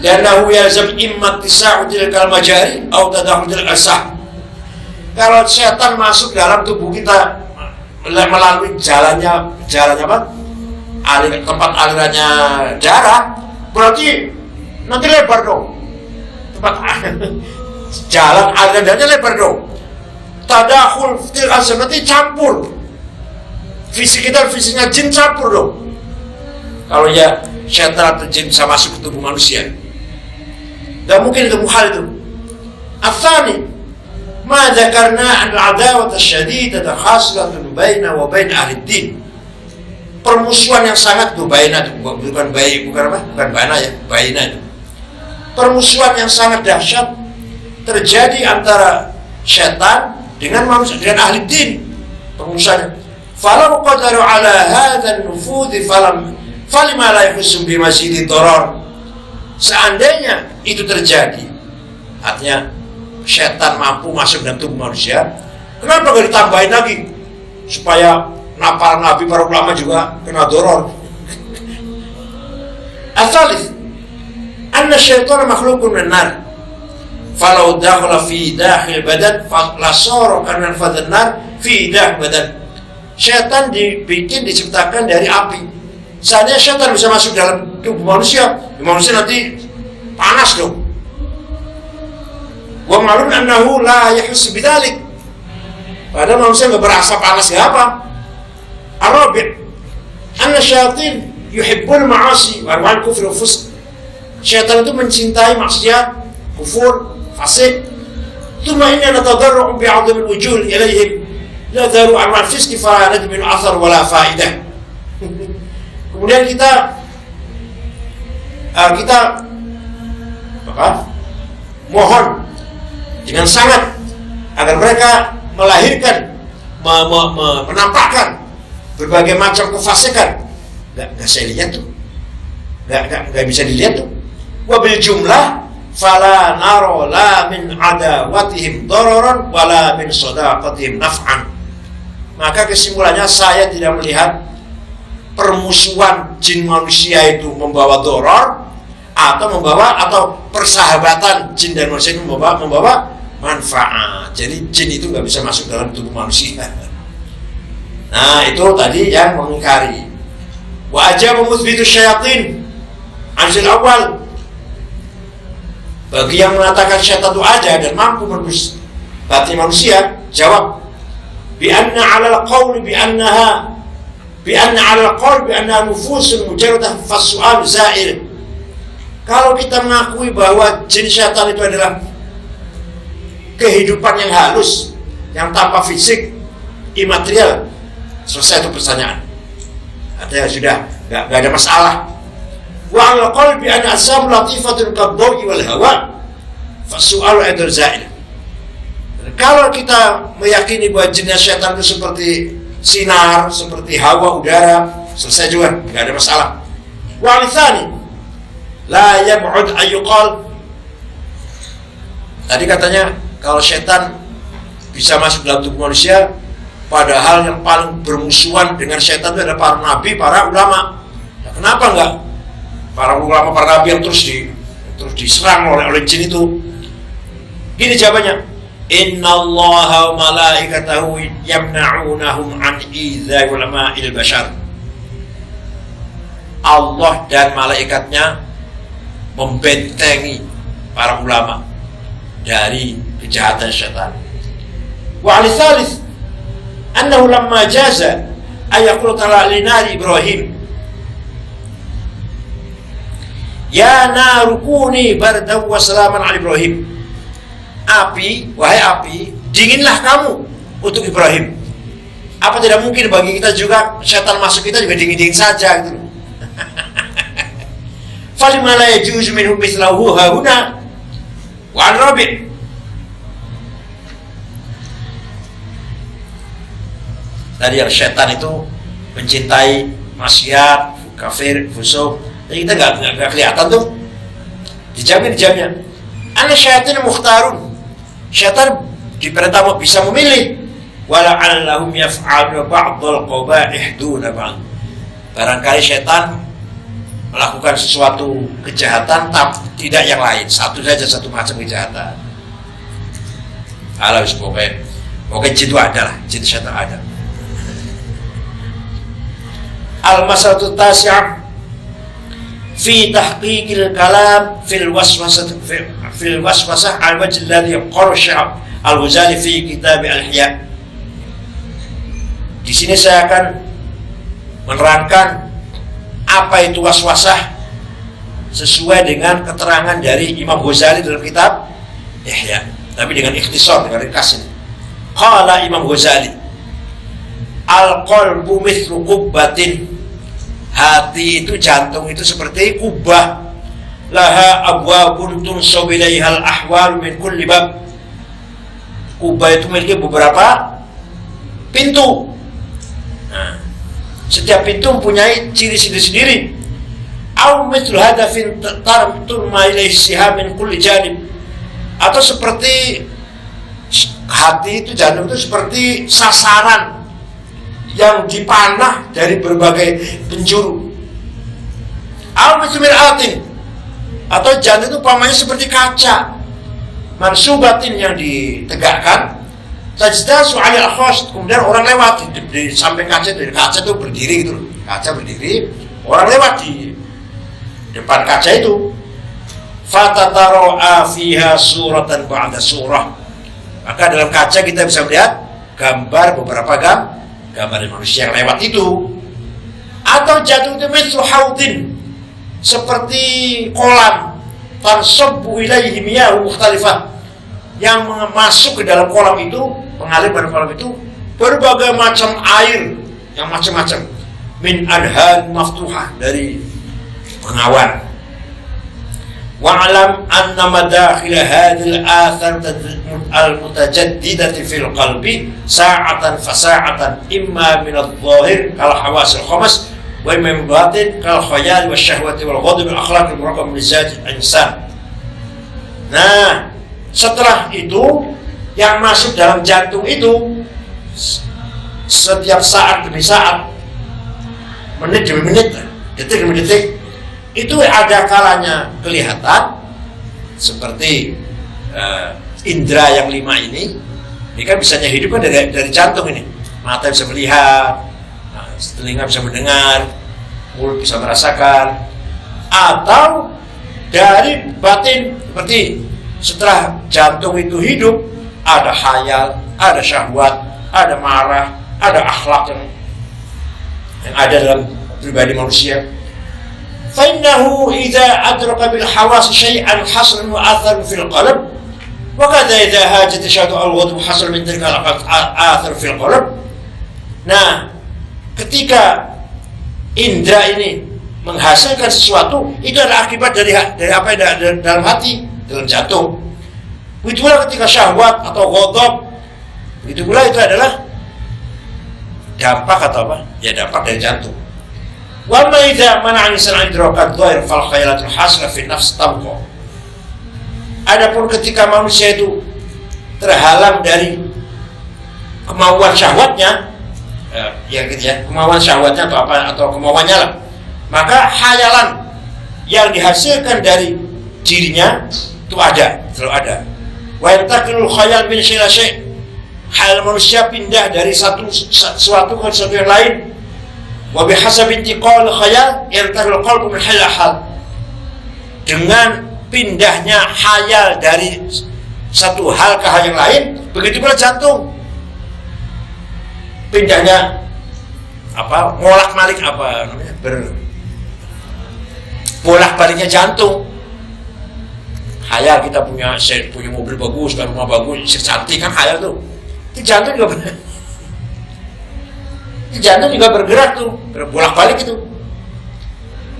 Liannahu yalzam imma tisa'u tilkal majari atau tadakhul al-asah. Kalau setan masuk dalam tubuh kita melalui jalannya apa? Tempat alirannya darah, berarti nanti lebar dong. Tempat jalan aliran darahnya lebar dong. Tadakhul fil asah, nanti campur. Fisik kita, fisiknya jin campur dong. Kalau ya setan atau jin bisa masuk ke tubuh manusia, tidak mungkin itu muhal itu. Atsani, ma dzakarna an al-adawah asy-syadidah khaslatun baina wa bain ahli din. Permusuhan yang sangat itu baina, bukan baina ya, baina itu. Permusuhan yang sangat dahsyat terjadi antara setan dengan manusia, dengan ahli din. Permusuhannya. Falau qadaru ala hadha an-nufudh falima la yahussu bi mazidi darar. Seandainya itu terjadi, artinya setan mampu masuk dalam tubuh manusia, kenapa gak ditambahin lagi supaya napal nabi para ulama juga kena doror? Al-thalith, anna syaitana makhluqun min nar. Falau dakhala fi dakhil badan la sara kana fadhan nar fi dakhil badan. Setan diciptakan dari api. Seandainya setan bisa masuk dalam tubuh manusia, manusia nanti panas dong. Wa ma'lum annahu la yahussu bidzalik. Padahal manusia nggak berasa panas ya apa? Arabi' anna syayatin yuhibbul ma'asi wa al-kufr wal fusq. Setan itu mencintai maksiat, kufur, fasik. Tsumma inna natadarru bi 'azmi al-wujuh ilaihim. La daru amal fiski fa nadmin athar wala faidah. Kemudian kita mohon dengan sangat agar mereka melahirkan, menampakkan berbagai macam kefasikan. Nggak saya lihat tuh, nggak bisa dilihat tuh. Wabil jumlah fala naro la min adawatihim dararan wala min sadaqatihim naf'an. Maka kesimpulannya saya tidak melihat permusuhan jin manusia itu membawa doror atau persahabatan jin dan manusia itu membawa manfaat. Jadi jin itu nggak bisa masuk dalam tubuh manusia. Nah itu tadi yang mengingkari. Wa ajaba muthbitu syayatin anzil awal. Bagi yang mengatakan syaitan itu ada dan mampu menembus batin manusia, jawab بأن على القول بأنها نفوس مجردة فالسؤال زائر. Kalau kita mengakui bahwa jin syaitan itu adalah kehidupan yang halus, yang tanpa fisik, imaterial, selesai itu pertanyaan. Artinya sudah nggak ada masalah. Wa al-qawl bi anna asam latifatun kaddawi wal hawa fasu'al aidan za'il. Kalau kita meyakini bahwa jinnya setan itu seperti sinar, seperti hawa udara, selesai juga, nggak ada masalah. Wa alithani la yab'ud ayyuqal. Tadi katanya kalau setan bisa masuk dalam tubuh manusia, padahal yang paling bermusuhan dengan setan itu adalah para nabi, para ulama. Nah, kenapa enggak para ulama, para nabi yang terus diserang oleh jin itu? Gini jawabannya. Inna Allah wa malaikatahu yamna'unahum an idza ulama'il bashar. Allah dan malaikatnya membentengi para ulama dari kejahatan syaitan. Wa al-thalith annahu lamma jaza ayaqulu ta'ala li nari Ibrahim ya narukuni bardan wa salaman ala Ibrahim. Api, wahai api, dinginlah kamu untuk Ibrahim. Apa tidak mungkin bagi kita juga setan masuk kita juga dingin-dingin saja gitu. falima la yajuzu minhu mithlahu hauna wa al-rabi'. Tadi yang setan itu mencintai maksiat, kafir, fusuk. Jadi kita nggak kelihatan tuh. Dijamnya. Ana syaitan mukhtarun. Syaitan diperintah bisa memilih. Wala allahum yaf'alu ba'dal qaba'ih duna ba'd. Barangkali syaitan melakukan sesuatu kejahatan tapi tidak yang lain. Satu macam kejahatan. Alah pokoknya jin itu ada lah, jin syaitan ada. Al-masalatu tasi'ah fi tahqiqil kalam fil waswasah al-wajh alladhi qala Syekh Al-Ghazali fi kitab Al-Ihya. Di sini saya akan menerangkan apa itu waswasah sesuai dengan keterangan dari Imam Ghazali dalam kitab Ihya, tapi dengan ikhtisar, dengan ringkas ini. Qala Imam Ghazali, al-qalbu mithlu qubbatin. Hati itu, jantung itu seperti kubah. Laha abwabun tunsabu ilaihal ahwal min kulli bab. Kubah itu memiliki beberapa pintu. Nah, setiap pintu mempunyai ciri sendiri-sendiri. Au mithlu hadafin tarma ilaihi siham min kulli janib. Atau seperti hati itu, jantung itu seperti sasaran yang dipanah dari berbagai penjuru. Al-Mir'atin, atau jantung itu pamannya seperti kaca mansubatin yang ditegakkan. Tajdasu 'ala al-khas, kemudian orang lewat di samping kaca itu berdiri gitu loh. Kaca berdiri, orang lewat di depan kaca itu. Fatatara'a fiha suratan ba'da surah. Maka dalam kaca kita bisa melihat gambar beberapa gambar manusia yang lewat itu. Atau jatuh itu mithlu haudin, seperti kolam, tansabbu ilaihi miyahu mukhtalifah, yang masuk ke dalam kolam itu, mengalir pada kolam itu berbagai macam air yang macam-macam, min adhan maftuhah, dari pengawan. Wa'alam anna madakhil hadhil athar al-mutajaddidati fil qalbi sa'atan fasa'atan imma min adh-dhahir kal hawasil khamas wa imma min batin kal khayal wa syahwati wal ghadab wal akhlaq al murakkab min zat al-insan. Nah, setelah itu yang masuk dalam jantung itu setiap saat demi saat, menit demi menit, detik demi detik, itu ada kalanya kelihatan seperti indera yang 5 ini kan bisanya hidup kan dari jantung ini. Mata bisa melihat, telinga bisa mendengar, mulut bisa merasakan, atau dari batin, seperti setelah jantung itu hidup ada khayal, ada syahwat, ada marah, ada akhlak yang ada dalam pribadi manusia. فإنه إذا أدرك بالحواس شيئا حصل وآثر في القلب وكذا إذا هاجت شهوة الغضب حصل من تلك الآثر في القلب. Nah, ketika indera ini menghasilkan sesuatu, itu adalah akibat dari apa yang ada dalam hati, dalam jantung. Begitu pula ketika syahwat atau ghadab, begitu pula itu adalah dampak atau apa? Ya, dampak dari jantung. Wa ma idza mana'a al-insan idrakat dhahir fal khayalatul hasra fi nafs tabqa. Adapun ketika manusia itu terhalang dari kemauan syahwatnya, ya gitu ya, kemauan syahwatnya atau apa, atau kemauannya lah, maka khayalan yang dihasilkan dari dirinya itu ada, selalu ada. Wa yantaqilul khayal min syai' syai'. Khayal manusia pindah dari suatu ke suatu yang lain. Wa bihasab intiqal khayal yantaqil qalbu min hal hal. Dengan pindahnya khayal dari satu hal ke hal yang lain, begitu pula jantung. Pindahnya apa? Bolak-balik apa namanya? Bolak-baliknya jantung. Khayal kita punya mobil bagus, rumah bagus, cantik kan khayal tuh. Itu jantung juga jantung juga bergerak tuh, bolak-balik itu.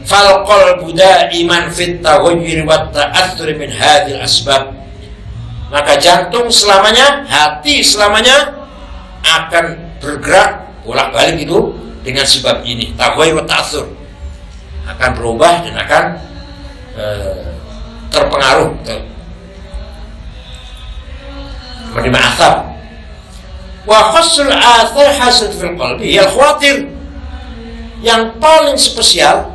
fal qalbu da'iman fit taghayyur wa ta'athur min hadhil asbab. Maka jantung selamanya, hati selamanya akan bergerak bolak-balik itu dengan sebab ini, taghayyur wa ta'athur, akan berubah dan akan terpengaruh, menerima athar. Wa khassul athar hasil fil qalbi ya khawatir. Yang paling spesial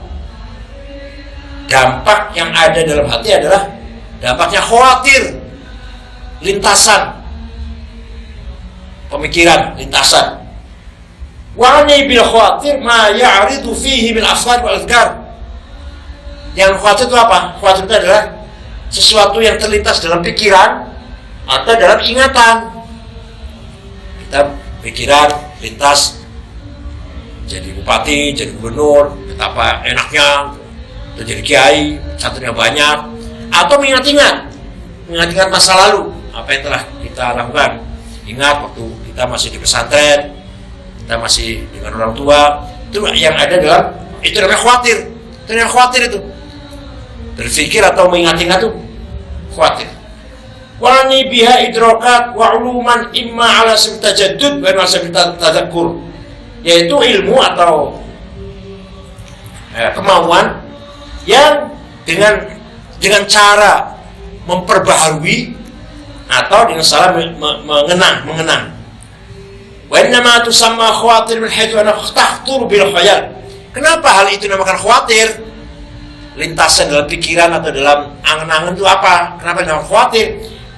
dampak yang ada dalam hati adalah dampaknya khawatir, lintasan pemikiran, lintasan. Wa ani bil khawatir ma ya'ridu fihi bil afkar wal azkar. Yang khawatir itu apa? Khawatir itu adalah sesuatu yang terlintas dalam pikiran atau dalam ingatan. Kita pikiran lintas jadi bupati, jadi gubernur, betapa enaknya, atau jadi kiai, santrinya banyak, atau mengingat-ingat masa lalu, apa yang telah kita lakukan. Ingat waktu kita masih di pesantren, kita masih dengan orang tua, itu yang ada dalam, itu namanya khawatir. Itu yang khawatir itu. Berpikir atau mengingat-ingat itu khawatir. Walani biha idrokat wa uluman imma ala sabil tajaddud wa ala sabil tadakkur, yaitu ilmu atau kemauan yang dengan cara memperbaharui atau dengan cara mengenang. Wa innama tusamma khawatir min haitsu anna takhtur bil khayal. Kenapa hal itu dinamakan khawatir? Lintasan dalam pikiran atau dalam angan-angan itu apa? Kenapa dinamakan khawatir?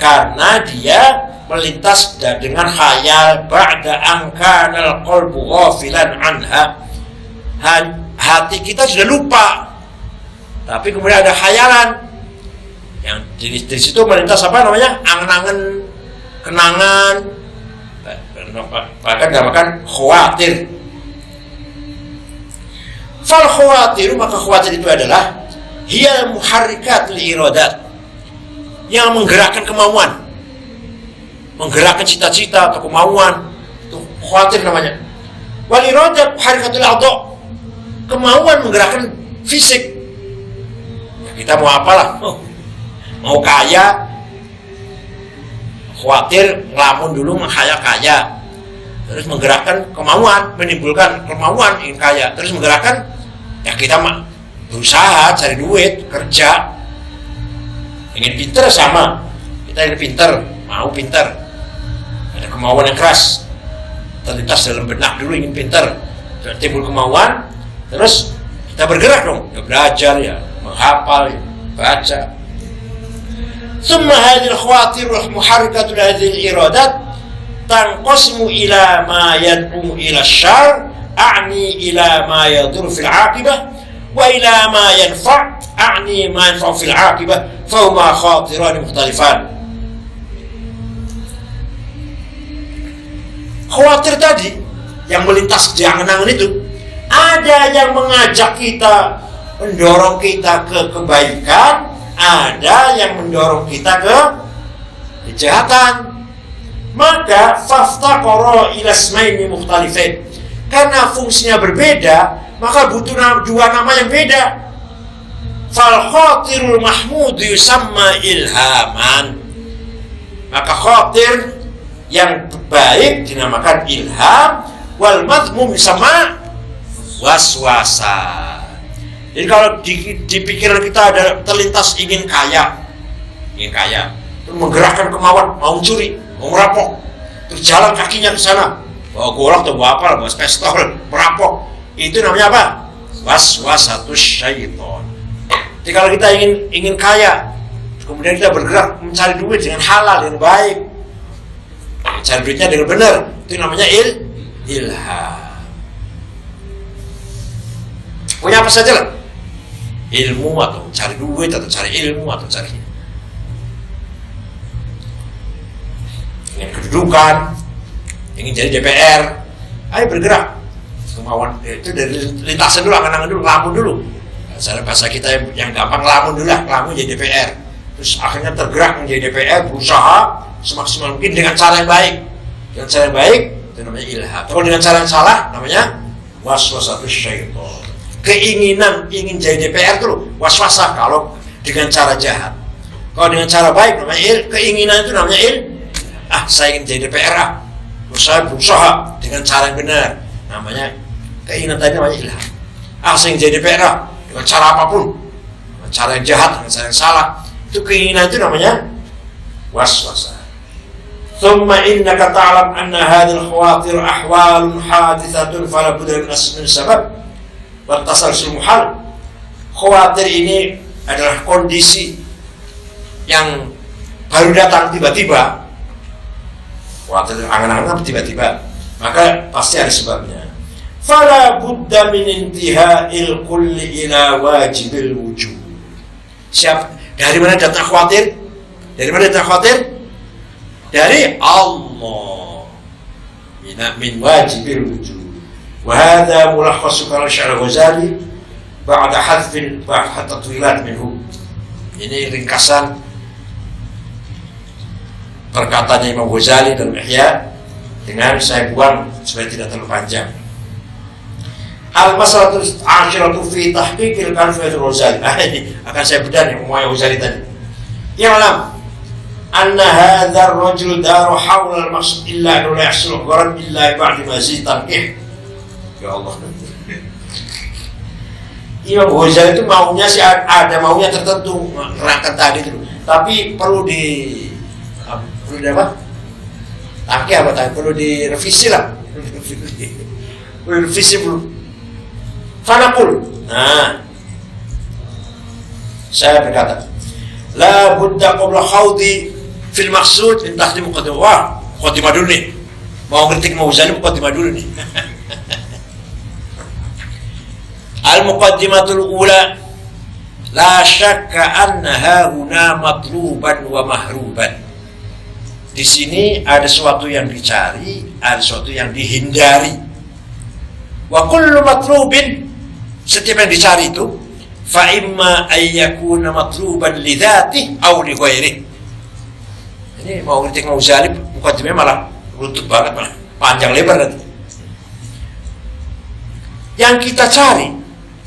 Karena dia melintas dengan khayal ba'da an kana al-qalbu ghafilan anha. Hati kita sudah lupa, tapi kemudian ada khayalan yang dari situ melintas apa namanya, angan-angan, kenangan, bahkan dinamakan khawatir. Fal khawatir, maka khawatir itu adalah hiya muharrikat li iradat, yang menggerakkan kemauan, menggerakkan cita-cita atau kemauan, itu khawatir namanya. Wal iradat harikatul a'dha, kemauan menggerakkan fisik. Kita mau apalah, mau kaya, khawatir ngelamun dulu menghayal kaya, terus menggerakkan kemauan, menimbulkan kemauan ingin kaya, terus menggerakkan ya kita berusaha cari duit, kerja. Ingin pintar sama, kita ingin pintar, mau pintar, ada kemauan yang keras, terlintas dalam benak dulu ingin pintar, timbul kemauan, terus kita bergerak dong, ya belajar ya, menghafal ya, baca. Summa hadhil khawatir muharrikatu hadhil iradat tanqasimu ila ma yad'u ila syarr, a'ni ila ma yadur fil 'aqibah, wa ila ma yanfa' a'ni ma yanfa' fil 'aqibah, fa huma khatiran mukhtalifan. Khawatir tadi yang melintas di angan-angan itu, ada yang mengajak kita, mendorong kita ke kebaikan, ada yang mendorong kita ke kejahatan. Maka faftaqara ila ismaini mukhtalifain, karena fungsinya berbeda, maka butuh dua nama yang beda. Fal khatirul mahmud yusamma ilhaman, maka khatir yang baik dinamakan ilham, wal madhmum yusamma waswasa. Jadi kalau di pikiran kita ada terlintas ingin kaya, terus menggerakkan kemauan, mau curi, mau merampok, terus jalan kakinya ke sana, bawa golok atau bawa apa, bawa pistol, merampok, itu namanya apa? Waswasatus syaiton. Jadi kalau kita ingin kaya, kemudian kita bergerak mencari duit dengan halal, dengan baik, cari duitnya dengan benar, itu namanya ilham. Punya apa saja lah, ilmu atau cari duit atau cari ilmu atau cari ingin kedudukan, ingin jadi DPR, ayo bergerak. Kemauan itu dari lintasan dulu, angan-angan dulu, ngelamun dulu. Bahasa kita yang gampang, ngelamun dulu lah, ngelamun jadi DPR. Terus akhirnya tergerak menjadi DPR, berusaha semaksimal mungkin dengan cara yang baik. Dengan cara yang baik itu namanya ilham. Kalau dengan cara yang salah namanya waswasatus syaiton. keinginan ingin jadi DPR itu waswasa kalau dengan cara jahat. Kalau dengan cara baik namanya keinginan itu namanya saya ingin jadi DPR saya berusaha dengan cara yang benar, namanya keinginan tadi namanya ilham. Saya ingin jadi DPR dengan cara apapun, dengan cara yang jahat, dengan cara yang salah, itu keinginan itu namanya waswasa. ثم إنك تعلم أن هذه الخواطر أحوال حادثة فلا بد من سبب والتسلسل محال. Khawatir ini adalah kondisi yang baru datang tiba-tiba. Khawatir angan-angan tiba-tiba, maka pasti ada sebabnya. Fala budda min intiha'il kulli ila wajibil wujud. Dari mana datang khawatir? Dari mana datang khawatir? Dari Allah. Min wajibil wujud. Wa hadha mulakhas kalam Syekh Al-Ghazali ba'da hadfin ba'da tatwilat minhu. Ini ringkasan perkataan Imam Ghazali dalam Ihya dengan saya buang supaya tidak terlalu panjang. Al-masalatul asyiratu fi tahqiqil kanfatul Ghazali. Ini akan saya bedah yang Imam Ghazali tadi. Yang alam anna hadzal rajul daru hawla al-maqsad illa la yahsul gharan illa ba'da mazid tanqih. Ya Allah. Imam Ghazali itu maunya sih ada maunya tertentu nerangkan tadi itu. Tapi perlu apa? Tangki apa tadi? Perlu direvisi lah. Perlu direvisi perlu. Fanaqul. Saya berkata, la budda qabla khawdi fil maksud min tahti muqaddimah. Muqaddimah dulu nih. Mau kritik mau Ghazali muqaddimah dulu nih. Al-muqaddimatul ula la syakka annaha huna matluban wa mahruban. Di sini ada sesuatu yang dicari, ada sesuatu yang dihindari. Wa kullu matlubin, setiap yang dicari itu fa imma ay yakuna matluban li dzatihi aw li ghairihi. Ini mau kritik mau Ghazali muqaddimah malah runtut banget, malah panjang lebar nanti. Yang kita cari,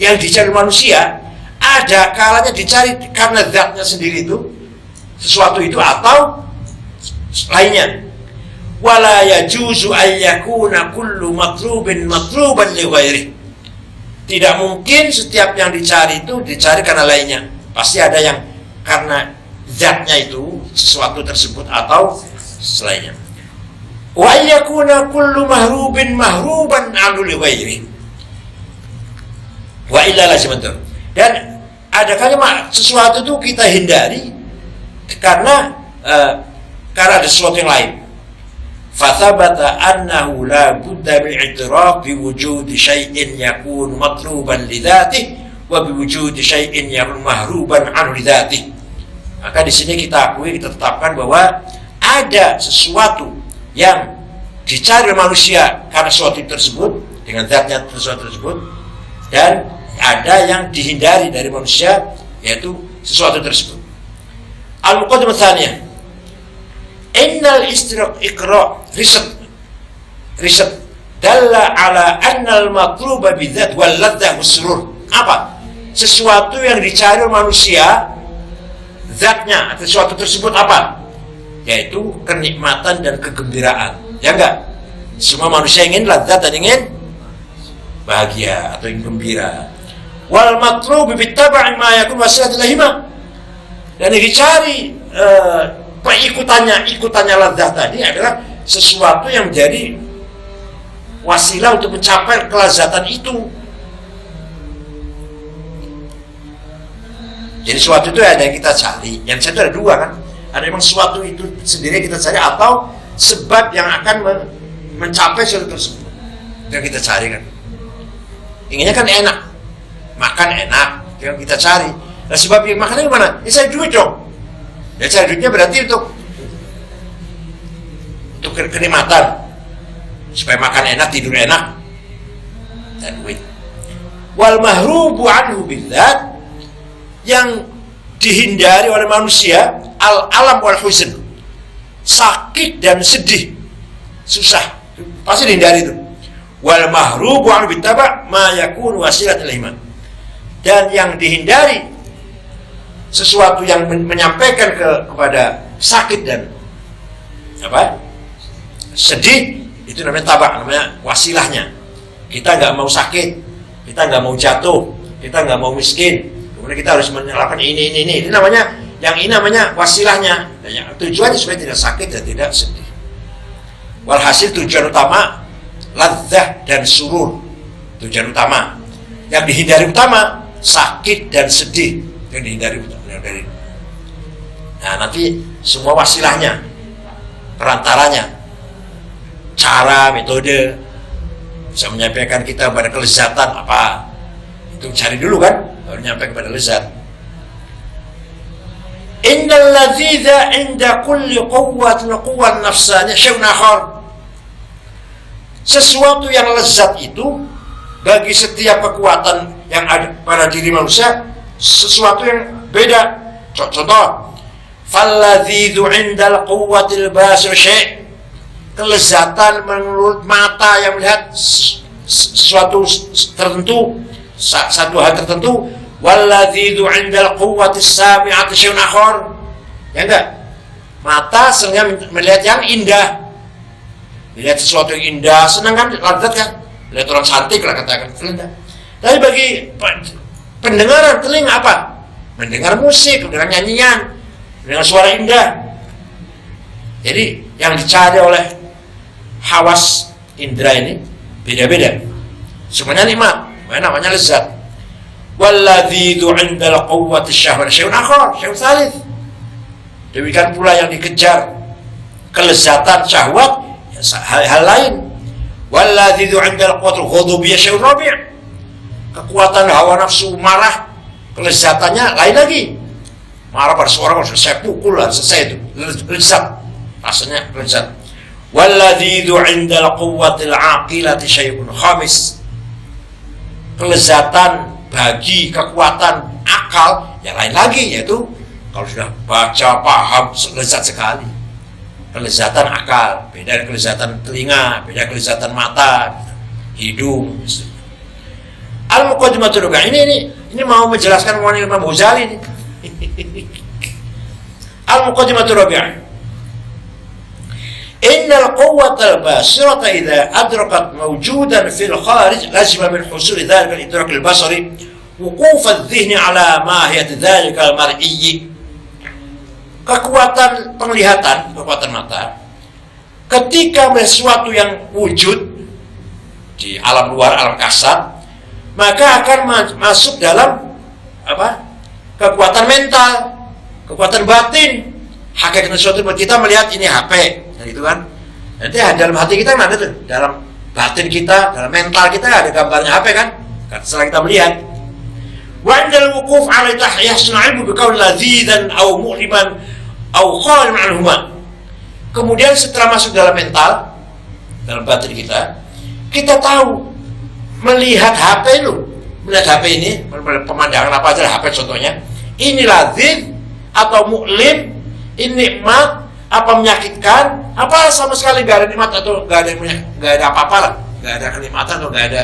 yang dicari manusia, ada kalanya dicari karena zatnya sendiri itu, sesuatu itu atau lainnya. Wala yajuzu an yakuna kullu matlubin matluban li ghairihi. Tidak mungkin setiap yang dicari itu dicari karena lainnya. Pasti ada yang karena zatnya itu, sesuatu tersebut atau selainnya. Wa yakuna kullu mahrubin mahruban an li ghairihi. Wa illa lazimatun. Dan ada kalimat sesuatu itu kita hindari karena ada sesuatu yang lain. Fathabata annahu la budda min i'tiraf bi wujudi syai'in yakun matluban li dzatihi wa bi wujudi syai'in yakun mahruban an li dzatihi. Maka di sini kita akui, kita tetapkan bahwa ada sesuatu yang dicari manusia karena sesuatu tersebut dengan zatnya sesuatu tersebut, dan ada yang dihindari dari manusia yaitu sesuatu tersebut. Al-muqaddimah tsaniyah. Innal istiqra riset dalla ala anna al-matluba bidzat wal ladzah was-surur. Apa? Sesuatu yang dicari manusia zatnya atau sesuatu tersebut apa? Yaitu kenikmatan dan kegembiraan. Ya enggak? Semua manusia ingin ladzat dan ingin bahagia atau ingin gembira. Wal matlub bittaba'i ma yakun wasilatul lahima. Dan yang dicari ikutannya ladzat tadi adalah sesuatu yang menjadi wasilah untuk mencapai kelazatan itu. Jadi sesuatu itu ada yang kita cari. Yang satu ada dua kan. Ada memang sesuatu itu sendiri kita cari atau sebab yang akan mencapai sesuatu tersebut. Itu yang kita cari kan. Inginnya kan enak, makan enak, itu yang kita cari. Nah sebab yang makannya gimana? Ya cari duit dong. Ya cari duitnya berarti untuk kenikmatan, supaya makan enak, tidur enak, dan duit. Wal mahrubu anhu bidzat, yang dihindari oleh manusia al-alam wal huzn, sakit dan sedih, susah, pasti dihindari itu. Wal mahrubu anhu bittaba' ma yakun wasilatul iman. dan yang dihindari sesuatu yang menyampaikan kepada sakit dan sedih, itu namanya tabak, namanya wasilahnya. Kita nggak mau sakit, kita nggak mau jatuh, kita nggak mau miskin, kemudian kita harus melakukan ini. Ini namanya, yang ini namanya wasilahnya. Tujuannya supaya tidak sakit dan tidak sedih. Walhasil tujuan utama ladzah dan surur, tujuan utama. Yang dihindari utama sakit dan sedih, yang dihindari utama. Nah, nanti semua wasilahnya, perantaranya, cara, metode bisa menyampaikan kita pada kelezatan apa, itu cari dulu kan, baru nyampe kepada lezat. Innal ladziza 'inda kulli quwwatin quwwan nafsani syai'un akhar. Sesuatu yang lezat itu bagi setiap kekuatan yang ada pada diri manusia sesuatu yang beda. Contoh, falladzizu 'indal quwwatil basir syai'. Kelezatan menurut mata yang melihat sesuatu tertentu, satu hal tertentu. Walladzizu 'indal quwwatis sami'ati syai'un akhar. Ya enggak? Mata senang melihat yang indah. Melihat sesuatu yang indah, senang kan, lezat kan? Lihat orang cantik lah katakan, indah. Tapi bagi pendengaran telinga apa? Mendengar musik, mendengar nyanyian, mendengar suara indah. Jadi yang dicari oleh hawas indera ini beda-beda. Semuanya nikmat, namanya lezat. Walladzizu 'indal quwwati syahwat syai'un akhar, syai'un tsalits. Demikian pula yang dikejar kelezatan syahwat, ya, hal lain. Walladzizu 'indal quwwatil ghadabiyyah syai'un rabi'. Kekuatan hawa nafsu marah, kelezatannya lain lagi. Marah pada seorang harus saya pukul lah, selesai itu. Lezat, rasanya lezat. Walladzizu 'indal quwwatil 'aqilati syai'un khamis. Kelezatan bagi kekuatan akal yang lain lagi, yaitu kalau sudah baca paham lezat sekali. Kelezatan akal beda dengan kelezatan telinga, beda kelezatan mata, hidung. Al-Muqaddimatul Ruqyah ini mau menjelaskan mengenai Imam Ghazali ini. Al-Muqaddimatul Ruqyah. Innal quwwatal basirata idza adrakat mawjudan fil kharij lazima min husul dzalika al-idrak al-basari wuquf adh-dhihni ala mahiyat dzalika al-mar'i. Kekuatan penglihatan, kekuatan mata, ketika sesuatu yang wujud di alam luar, alam kasat, maka akan masuk dalam kekuatan mental, kekuatan batin. Hakikat sesuatu kita melihat ini HP, gitu kan? Nanti dalam hati kita ada tuh, dalam batin kita, dalam mental kita ada gambarnya HP kan? Setelah kita melihat. Wa 'indal wuquf 'ala tahyasun 'ilmu bi qawl ladzidan aw mu'liman aw qalim 'anhuma. Kemudian setelah masuk dalam mental, dalam batin kita tahu melihat HP lu, melihat HP ini, pemandangan apa aja HP contohnya, ini ladzid atau mu'lim, ini nikmat apa menyakitkan, apa sama sekali gak ada nikmat atau gak ada apa-apa lah, gak ada kenikmatan atau gak ada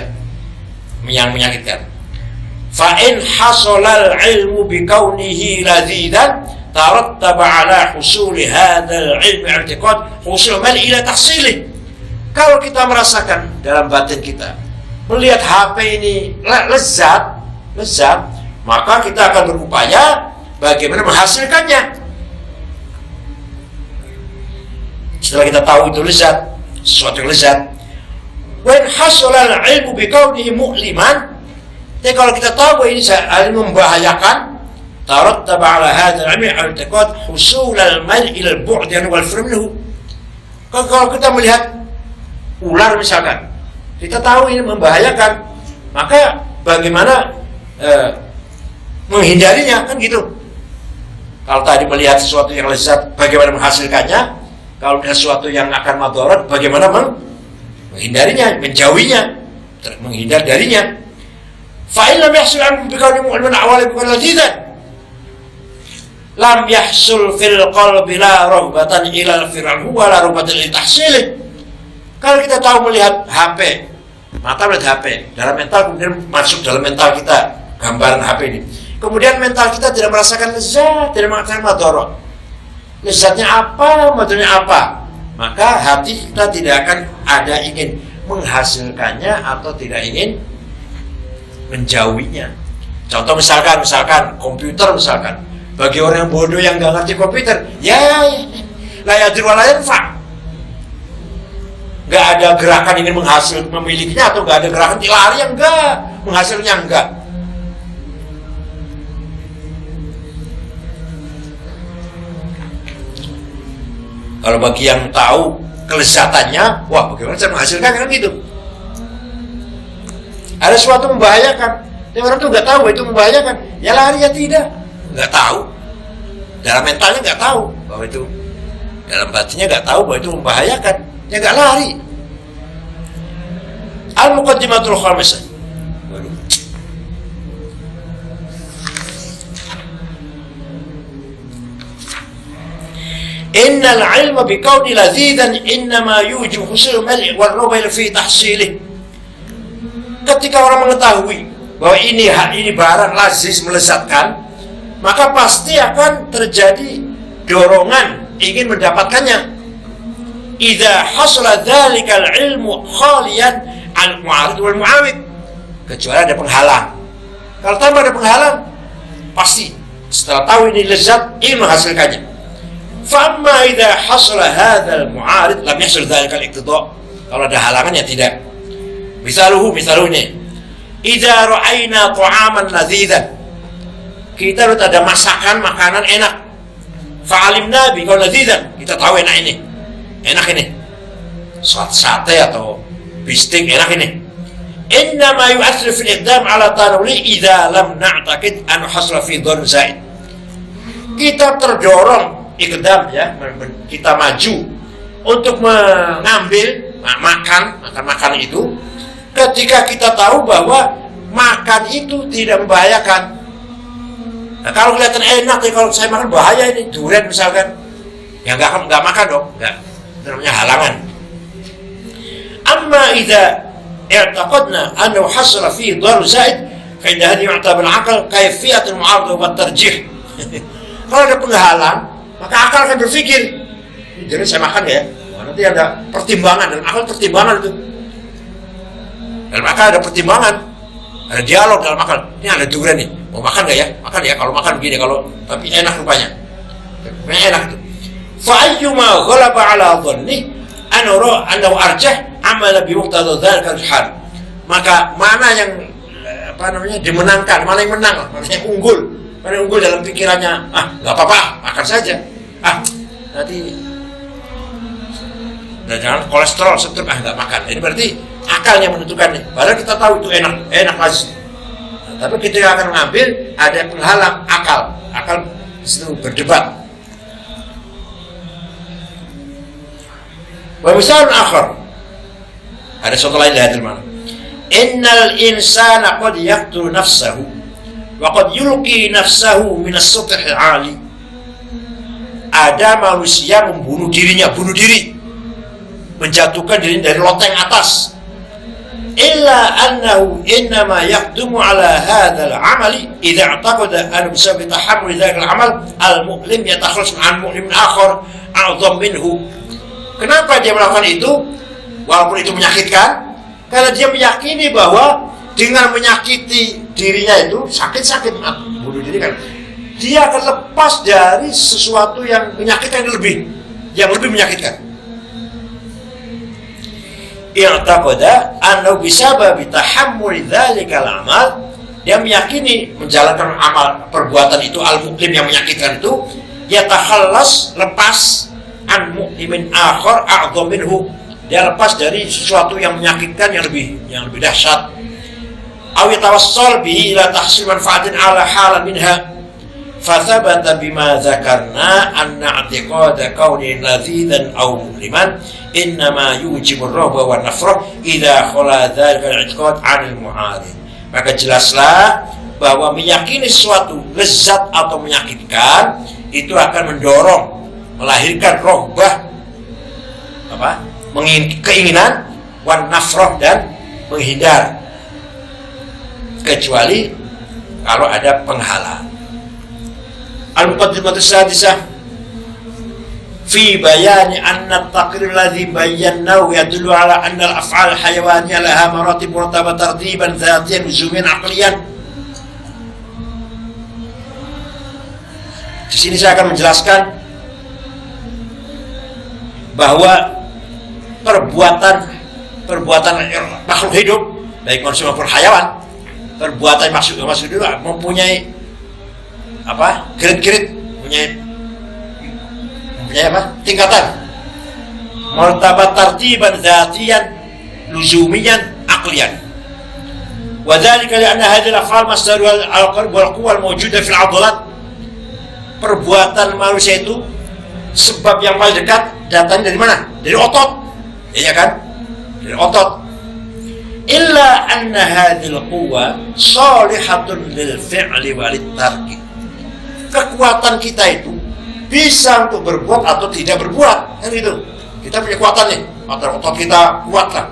yang menyakitkan. Fa in hasalal ilmu bi kaunihi ladzidan tarattaba ala husuli hadzal ilmi i'tiqad husul mal ila tahsilih. Kalau kita merasakan dalam batin kita melihat HP ini lezat, maka kita akan berupaya bagaimana menghasilkannya. Setelah kita tahu itu lezat, sesuatu yang lezat. Wa in hasala al-ilmu bi kaunihi mu'liman. Jadi kalau kita tahu ini membahayakan, tarattaba ala hadzal ilmi i'tiqad husul al-mal' ila al-bu'd wal fir minhu. Kalau kita melihat ular misalkan, kita tahu ini membahayakan, maka bagaimana menghindarinya, kan gitu. Kalau tadi melihat sesuatu yang lezat, bagaimana menghasilkannya? Kalau ada sesuatu yang akan madarat, bagaimana menghindarinya, menjauhinya, menghindar darinya. Fa in lam yahsul an bi kauni mu'min awali bukan ladzidan. Lam yahsul fil qalbi la raghbatan ila al-fir'an wa la raghbatan li tahsilih. Kalau kita tahu melihat HP, mata melihat HP, dalam mental kemudian masuk dalam mental kita gambaran HP ini. Kemudian mental kita tidak merasakan lezat, tidak merasakan madorot. Lezatnya apa, madorotnya apa? Maka hati kita tidak akan ada ingin menghasilkannya atau tidak ingin menjauhinya. Contoh misalkan komputer misalkan. Bagi orang yang bodoh yang nggak ngerti komputer, ya layadir walayanfa. Nggak ada gerakan ingin memilikinya atau nggak ada gerakan lari yang enggak, menghasilnya enggak. Kalau bagi yang tahu kelezatannya, wah bagaimana cara menghasilkan kan gitu. Ada sesuatu membahayakan, tapi orang tuh nggak tahu itu membahayakan. Ya lari ya tidak, nggak tahu. Dalam mentalnya nggak tahu bahwa itu, dalam batinnya nggak tahu bahwa itu membahayakan, ya nggak lari. Al-Muqaddimatul Khamisah. Innal ilma biqawli lazidan innama yujibu husul mal' wal rubail fi tahsilih. Ketika orang mengetahui bahwa ini barang lazis melezatkan, maka pasti akan terjadi dorongan ingin mendapatkannya. Idza hasala dzalikal ilmu khaliyan al mu'arid wal mu'awid, kecuali ada penghalang. Kalau tanpa ada penghalang, pasti setelah tahu ini lezat ingin menghasilkannya. Fa'amma idza hasala hadzal mu'arid lam yahsul dzalikal iqtida'. Kalau ada halangan ya tidak. Misaluhu ini. Idza ra'ayna ta'aman ladzidzan. Kita lihat ada makanan enak. Fa'alimna bi qaul ladzidzan. Kita tahu enak ini. Enak ini. Sate atau bistik enak ini. Innama yu'athir fil iqdam ala tanawli idza lam na'taqid an hasala fi dhann zaid. Kita terdorong ikdam ya, kita maju untuk mengambil makan itu ketika kita tahu bahwa makan itu tidak membahayakan. Nah, kalau kelihatan enak, kalau saya makan bahaya ini durian misalkan, ya nggak makan dong, nggak, itu namanya halangan. Amma idza i'taqadna annahu hasala fihi dharar zaid fa inna hadhihi yu'tabar al-aql kayfiyatul mu'arada wa tarjih. Kalau ada penghalang, maka akal akan berpikir, jadi saya makan ya, nanti ada pertimbangan, dalam akal pertimbangan itu. Dalam akal ada pertimbangan, ada dialog dalam akal. Ini ada durian nih, mau makan nggak ya? Makan ya, kalau makan begini, kalau tapi enak rupanya. Enak itu. Fa'ayyuma ghalaba ala dhanni annahu arjah amala bi muqtada dzalika al-hal. Maka mana yang dimenangkan, mana yang menang, mana yang unggul. Mana unggul dalam pikirannya, nggak apa-apa, makan saja. Nanti jangan kolesterol setruk, nggak makan. Ini berarti akalnya menentukan nih. Padahal kita tahu itu enak lazim. Tapi ketika akan mengambil, ada penghalang akal itu berdebat. Wa misalun akhar, ada contoh lain dari mana? Innal insana qad yaqtulu nafsahu wa qad yulqi nafsahu min as-sathil 'ali. Ada manusia bunuh diri, menjatuhkan diri dari loteng atas. Illa annahu innama yaqdumu ala hadzal 'amali idza i'taqada an bisabab tahammul dzalika al-'amal al-mu'lim yatakhallas 'an mu'lim akhar a'dham minhu. Kenapa dia melakukan itu walaupun itu menyakitkan? Karena dia meyakini bahwa dengan menyakiti dirinya itu sakit bunuh diri kan, dia akan lepas dari sesuatu yang menyakitkan yang lebih menyakitkan. I'taqada annahu bisababi tahammuli dzalikal amal, dia meyakini menjalankan amal perbuatan itu al-muklim yang menyakitkan itu, yatakhallas lepas an mu'min akhar a'dham minhu, dia lepas dari sesuatu yang menyakitkan yang lebih dahsyat. Aw yatawassal bihi ila tahsil manfaatin ala halan minha fa thabata bima dzakarna anna i'tiqada kauni ladzidan aw mu'liman innama yujibu ar-rahba wa an-nafra idza khala dzalika al-i'tiqad 'anil mu'arid. Maka jelaslah bahwa meyakini sesuatu lezat atau menyakitkan itu akan mendorong, melahirkan rohbah, keinginan, wan nafrah, dan menghindar, kecuali kalau ada penghalang. Al-Muqaddimah As-Sadisah fi bayani anna at-taqrir alladhi bayyanahu yadullu ala anna al-af'al al-hayawaniyah laha maratib muratabah tartiban dhatiyan luzumiyan aqliyan. Di sini saya akan menjelaskan bahwa perbuatan makhluk hidup, baik manusia maupun hayawan, perbuatan makhluk hidup mempunyai grade-grade, mempunyai tingkatan. Martabat tartiban dzatiyan luzumiyan aqliyan. Wa dzalika li anna hadhihi al-af'al masdaru al-qalb wal quwwa al-mawjuda fil 'adlat. Perbuatan manusia itu sebab yang paling dekat datang dari mana? Dari otot. Iya kan? Dari otot. Illa anna hadhihi al-quwwa shalihatun lil fi'li wa lit tarki. Kekuatan kita itu bisa untuk berbuat atau tidak berbuat, kan gitu. Kita punya kekuatan nih, otot kita kuat lah.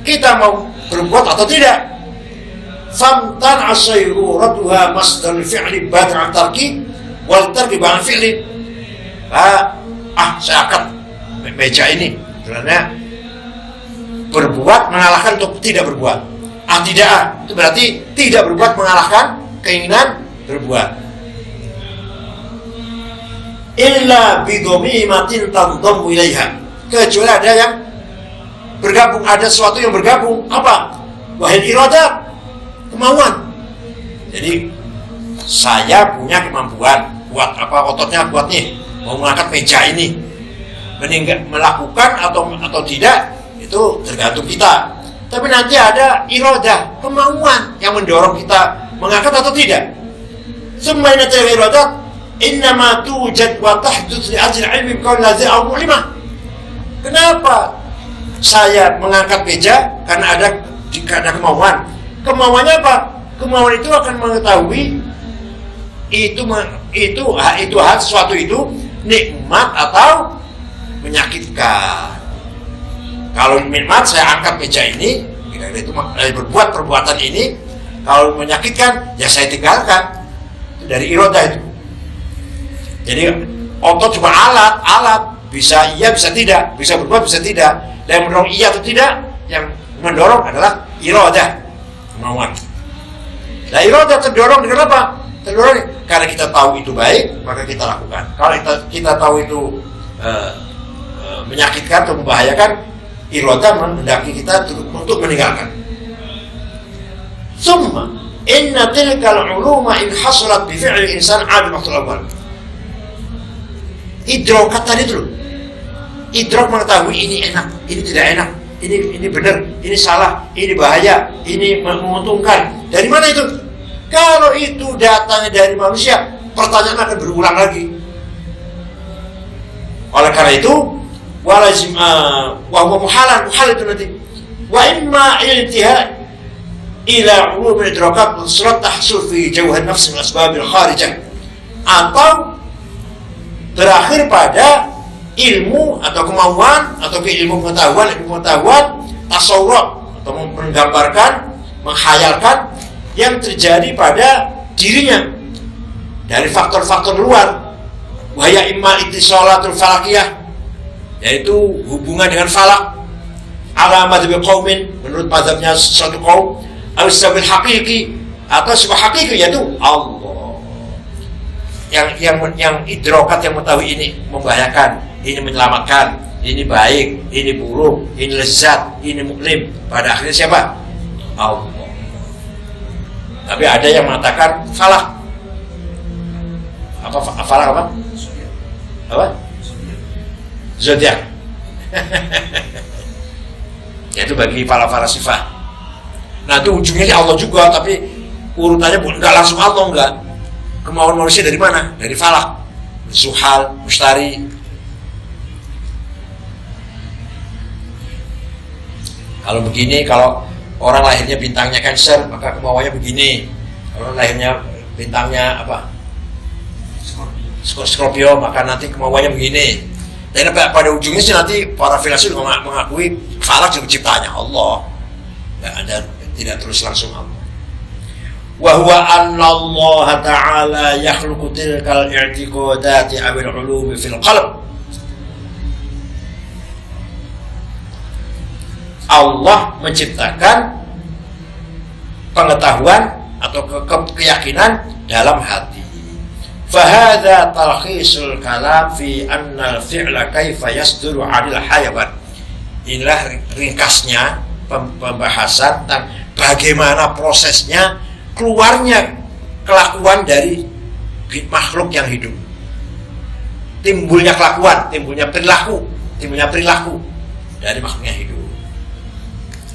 Kita mau berbuat atau tidak. Famtan asayruratuha masdar fi'li bad'an tarki wal tarki ba'an fi'li. Saya akan meja ini karena berbuat mengalahkan untuk tidak berbuat. Tidak, itu berarti tidak berbuat mengalahkan keinginan berbuat. Illa bidomimatin tandammu ilaiha, kecuali ada yang bergabung, ada sesuatu yang bergabung. Apa? Wahil iradat, kemauan. Jadi saya punya kemampuan kuat, ototnya kuat nih, mau mengangkat meja ini, melakukan atau tidak itu tergantung kita. Tapi nanti ada iradah, kemauan yang mendorong kita mengangkat atau tidak. Semuanya tidak iradat. Innama tujad wa tahdudz li ajli ilmi qaul ladzi aw mu'limah. Kenapa saya mengangkat meja? Karena ada kemauan. Kemauannya apa? Kemauan itu akan mengetahui itu hal sesuatu itu nikmat atau menyakitkan. Kalau nikmat saya angkat meja ini, itu berbuat perbuatan ini. Kalau menyakitkan ya saya tinggalkan. Itu dari iradah itu. Jadi otot cuma alat bisa iya bisa tidak, bisa berbuat bisa tidak. Dan yang mendorong iya atau tidak, yang mendorong adalah iradah, kemauan. Nah iradah terdorong dengan apa? Terdorong karena kita tahu itu baik, maka kita lakukan. Kalau kita tahu itu menyakitkan atau membahayakan, iradah mendaki kita untuk meninggalkan. Summa inna tilkal uluma in hasulat bi fi'li insan 'ad waqtul awal. Idrokat tadi dulu. Idrok mengetahui ini enak, ini tidak enak, ini benar, ini salah, ini bahaya, ini menguntungkan. Dari mana itu? Kalau itu datangnya dari manusia, pertanyaan akan berulang lagi. Oleh karena itu, walazim wa huwa muhal itu nanti. Wa imma iltihad ila ulum idrokat surat tahsul fi jawhan nafs min asbabil kharijah, atau berakhir pada ilmu atau kemauan atau ilmu pengetahuan tasawwur atau menggambarkan, menghayalkan yang terjadi pada dirinya dari faktor-faktor luar. Wahya imma ittisalatul falakiyah, yaitu hubungan dengan falak, ala madhabi qaumin, menurut mazhabnya suatu kaum, al-sabil haqiqi, atau sebuah hakiki, yaitu Allah. Yang idrokat, yang mengetahui ini membahayakan, ini menyelamatkan, ini baik, ini buruk, ini lezat, ini muklim. Pada akhirnya siapa? Allah. Tapi ada yang mengatakan falak. Falak apa? Zodiak. Yaitu bagi para sifat. Nah itu ujungnya Allah juga, tapi urutannya enggak langsung Allah, enggak. Kemauan manusia dari mana? Dari falak, zuhal, mustari. Kalau begini, kalau orang lahirnya bintangnya Cancer, maka kemauannya begini. Orang lahirnya bintangnya apa? Scorpio, maka nanti kemauannya begini. Dan pada ujungnya sih nanti para filsuf mengakui falak juga ciptanya Allah. Tidak terus langsung Allah. wa huwa anna Allah ta'ala yakhluqu tilkal i'tiqadati awil ulumi fil qalb. Allah menciptakan pengetahuan atau keyakinan dalam hati. Fahadha talkhisul kalam fi anna al-fi'la kaifa yasduru 'anil hayawan. Inilah ringkasnya pembahasan tentang bagaimana prosesnya keluarnya kelakuan dari makhluk yang hidup. Timbulnya kelakuan, timbulnya perilaku dari makhluk yang hidup.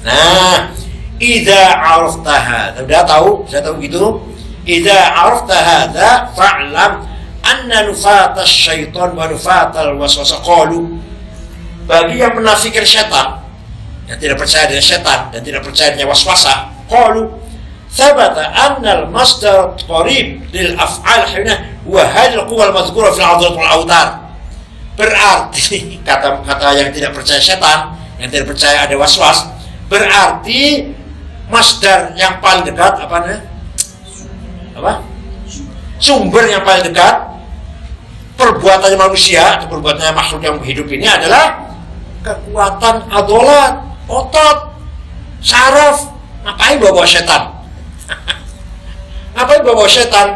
Nah, idza arafta hadza, sudah tahu gitu. Idza arafta hadza fa'lam anna nufatas syaitan wa nufatal waswasa qalu. Bagi yang menafikan setan, yang tidak percaya dengan setan dan tidak percaya dengan waswasa, qalu thabata anna al-masdar qarib lil af'al hina wa hadhihi al-quwwa al-madhkura fil 'adlat wal awtar. Berarti kata yang tidak percaya setan, yang tidak percaya ada waswas, berarti masdar yang paling dekat sumber yang paling dekat perbuatannya manusia atau perbuatannya makhluk yang hidup ini adalah kekuatan adolat, otot, saraf. Ngapain bawa setan? Ngapain bawa setan?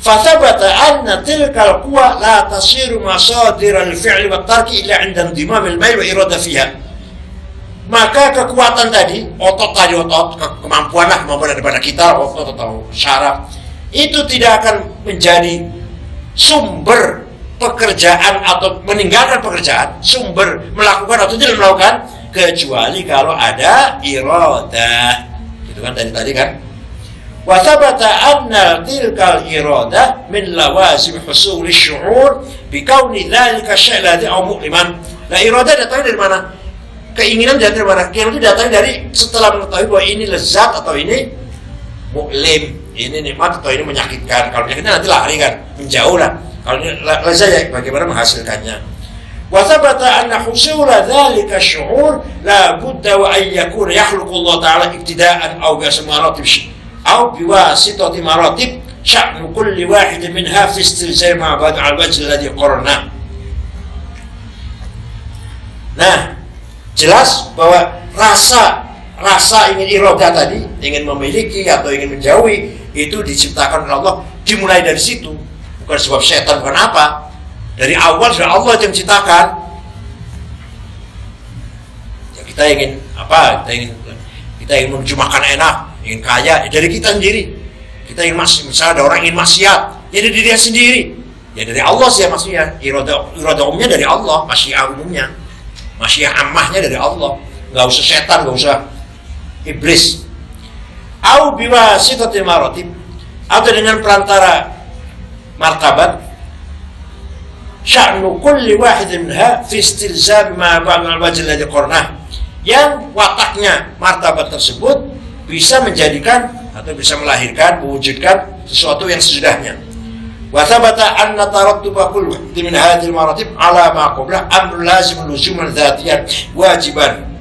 Fathabata anna tilkal quwa la tasiru masadir al-fi'li wa tarki illa 'inda indimam al-mail wa irada fiha. Maka kekuatan tadi, otot, kemampuan daripada kita, otot atau syaraf, itu tidak akan menjadi sumber pekerjaan atau meninggalkan pekerjaan, sumber melakukan atau tidak melakukan, kecuali kalau ada iradah. Gitu kan tadi kan. Wa thabata anna tilkal iradah min lawazim husul asy-syu'ur bi kauni dzalika syai' ladhi aw mu'liman. Nah, iradah datangnya dari mana? Keinginan dari mana? Keinginan itu datang dari setelah mengetahui bahwa ini lezat atau ini mu'lim, ini nikmat atau ini menyakitkan. Kalau menyakitkan nanti lari kan, menjauh lah. Kalau ini lezat ya bagaimana menghasilkannya. Wa thabata anna husula dzalika syu'ur la budda wa an yakuna yakhluqu Allah ta'ala ibtida'an aw bi asmaratib aw bi wasitati maratib sya'nu kulli wahid minha fi istilzam ma ba'd al-wajh alladhi qarna. Nah, jelas bahwa rasa ingin iradah tadi, ingin memiliki atau ingin menjauhi, itu diciptakan oleh Allah, dimulai dari situ. Bukan sebab setan, bukan apa. Dari awal sudah Allah yang menciptakan. Ya, kita ingin apa? Kita ingin menuju makan enak, ingin kaya, ya dari kita sendiri. Kita ingin misalnya ada orang ingin maksiat, ya dari diri sendiri. Ya dari Allah sih maksudnya. Iradah umumnya dari Allah, masyiah umumnya. Masyiah ammahnya dari Allah. Gak usah setan, gak usah iblis. Au biwasitatil maratib, atau dengan perantara martabat, sya'nu kulli wahid minha fi istilzam ma ba'da al-wajh alladhi qarna, yang wataknya martabat tersebut bisa menjadikan atau bisa melahirkan, mewujudkan sesuatu yang sesudahnya. Wa thabata anna tarattuba kulli min hadhihi al-maratib ala ma qabla amrun lazim luzuman dzatiyan wajiban.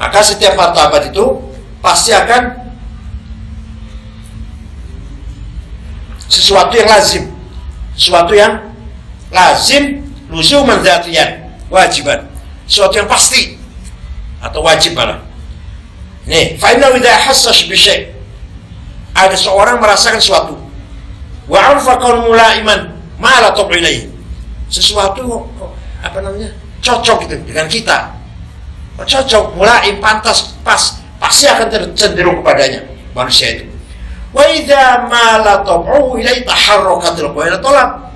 Maka setiap martabat itu pasti akan sesuatu yang lazim, sesuatu yang lazim luzuman dzatiyan wajiban, sesuatu yang pasti atau wajib malah. Nih, fa inna idza hassash bi syai', ada seorang merasakan sesuatu, wa arfa qaul mulaiman ma la tuqu ilaihi, sesuatu cocok gitu dengan kita, cocok, mulaim, pantas, pas, pasti akan cenderung kepadanya manusia itu. Wa idza ma la tuqu ilaihi taharrakatil qawl talab,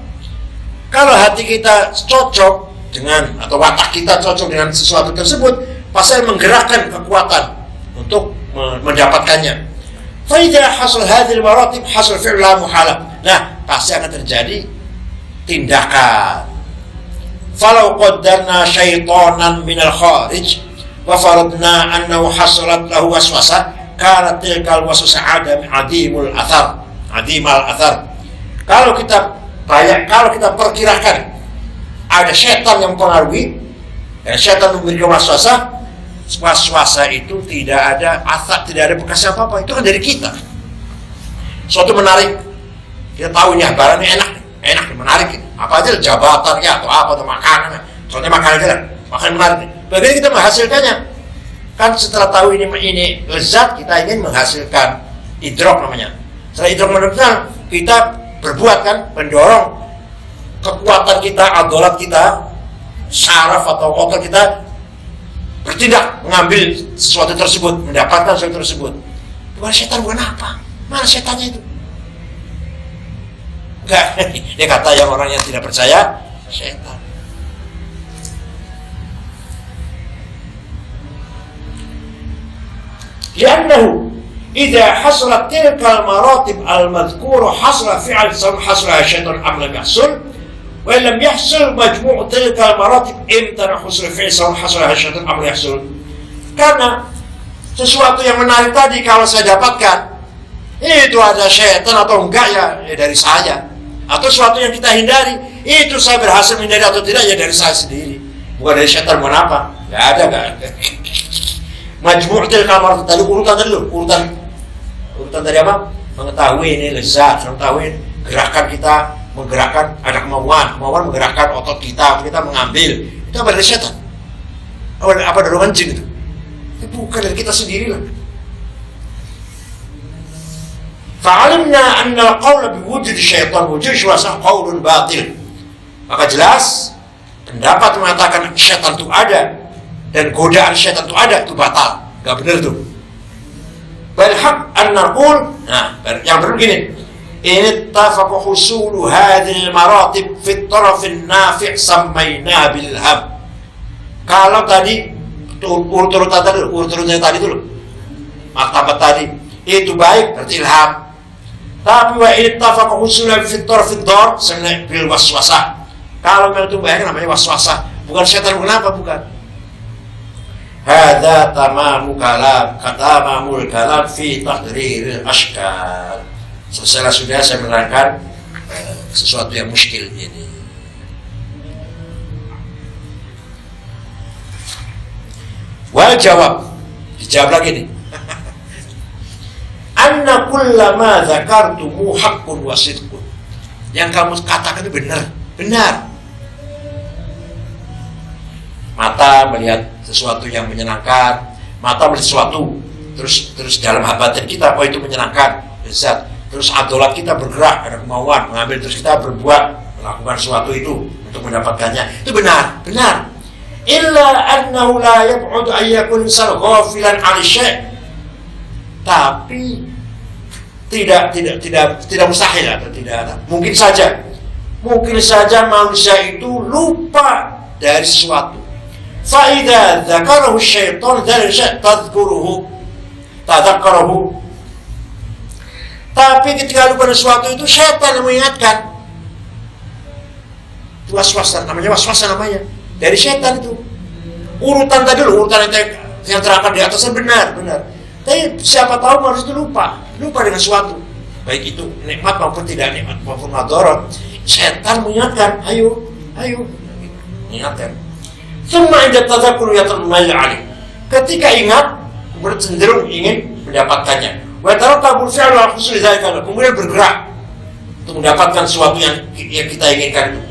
kalau hati kita cocok dengan atau watak kita cocok dengan sesuatu tersebut, pasti menggerakkan kekuatan untuk mendapatkannya. Fa idza hasil hadhil maratib hasil fi'l la muhala. Nah, pasti akan terjadi tindakan. Falau qaddarna syaitanan minal kharij wa faradna annahu hasalat lahu waswasah, kanat tilkal waswasah adimul athar. Kalau kita perkirakan ada setan yang mempengaruhi, setan memberikan waswasah, was-wasa itu tidak ada asap, tidak ada bekas apa-apa. Itu kan dari kita. Suatu menarik, kita tahu nih barangnya enak, menarik. Apa aja jabatan ya atau apa atau makanan. Soalnya makanan aja lah, makanan menarik. Bagaimana kita menghasilkannya? Kan setelah tahu ini lezat, kita ingin menghasilkan idrok namanya. Setelah idrok menurutnya, kita berbuat kan, mendorong kekuatan kita, adolat kita, saraf atau otot kita bertindak mengambil sesuatu tersebut, mendapatkan sesuatu tersebut. Bukan setan, bukan apa? Mana setannya itu? Enggak, dia kata yang orang yang tidak percaya, setan. Liannahu idza hasalat tilkal maratib al-madhkura hasala fi'al sam hasala syaitan am lam yahsul wa lam yahsul majmu' tilkal maratib imtana husul fi'al sam hasala syaitan am lam yahsul. Karena sesuatu yang menarik tadi kalau saya dapatkan itu ada syaitan atau enggak ya dari saya, atau sesuatu yang kita hindari itu saya berhasil menghindari atau tidak ya dari saya sendiri, bukan dari syaitan. Bukan apa? Enggak ada. Majmu' tilkal maratib tadi urutan dulu, urutan dari apa? Mengetahui ini lezat, mengetahui gerakan kita, menggerakkan ada kemauan menggerakkan otot kita mengambil. Itu apa dari setan? Apa dorongan jin itu? Itu bukan dari kita sendiri lah. Fa'alimna anna al-qawla biwujud syaitan wujud syuasa qawlun batil. Maka jelas pendapat mengatakan syaitan itu ada dan godaan syaitan itu ada, itu batal, gak benar tuh. Bal haq an naqul, nah yang benar gini, in ittafaqa husulu hadhil maratib fi at-taraf an-nafi' sammayna bil ilham. Kalau tadi urut-urutnya tadi dulu, martabat tadi itu baik berarti ilham. Tapi wa in ittafaqa husulu fi at-taraf ad-dar sammayna bil waswasah. Kalau memang itu baik namanya waswasah, bukan setan. Kenapa bukan? Hadza tamamul kalam fi taqriril ashkal. Sudah saya menerangkan sesuatu yang muskil ini. Wal jawab, dijawab lagi nih. Anna kullama dzakartumu haqqun wa sidqun. Yang kamu katakan itu benar. Mata melihat sesuatu yang menyenangkan, mata melihat sesuatu, terus dalam batin kita, oh itu menyenangkan, lezat. Terus adolat kita bergerak, ada kemauan mengambil, terus kita berbuat, melakukan sesuatu itu untuk mendapatkannya. Itu benar. Illa annahu la yab'ud an yakun insan ghafilan 'an syai'. Tapi tidak mustahil atau tidak. Mungkin saja manusia itu lupa dari sesuatu. Fa'idha dzakarahu syaitan dzalika tadhakkaruhu. Tapi ketika lupa sesuatu itu syaitan yang mengingatkan. Itu waswasa namanya. Dari syaitan itu. Urutan tadi dulu, urutan yang terangkat di atasnya benar. Tapi siapa tahu manusia itu lupa dengan sesuatu. Baik itu nikmat maupun tidak nikmat maupun madarat. Syaitan mengingatkan, ayo, ingatkan. Semua indah tadzakur yatammayil alih. Ketika ingat, kemudian cenderung ingin mendapatkannya. Wa taratabul fi'l wa husul dzalika, kemudian bergerak untuk mendapatkan sesuatu yang kita inginkan.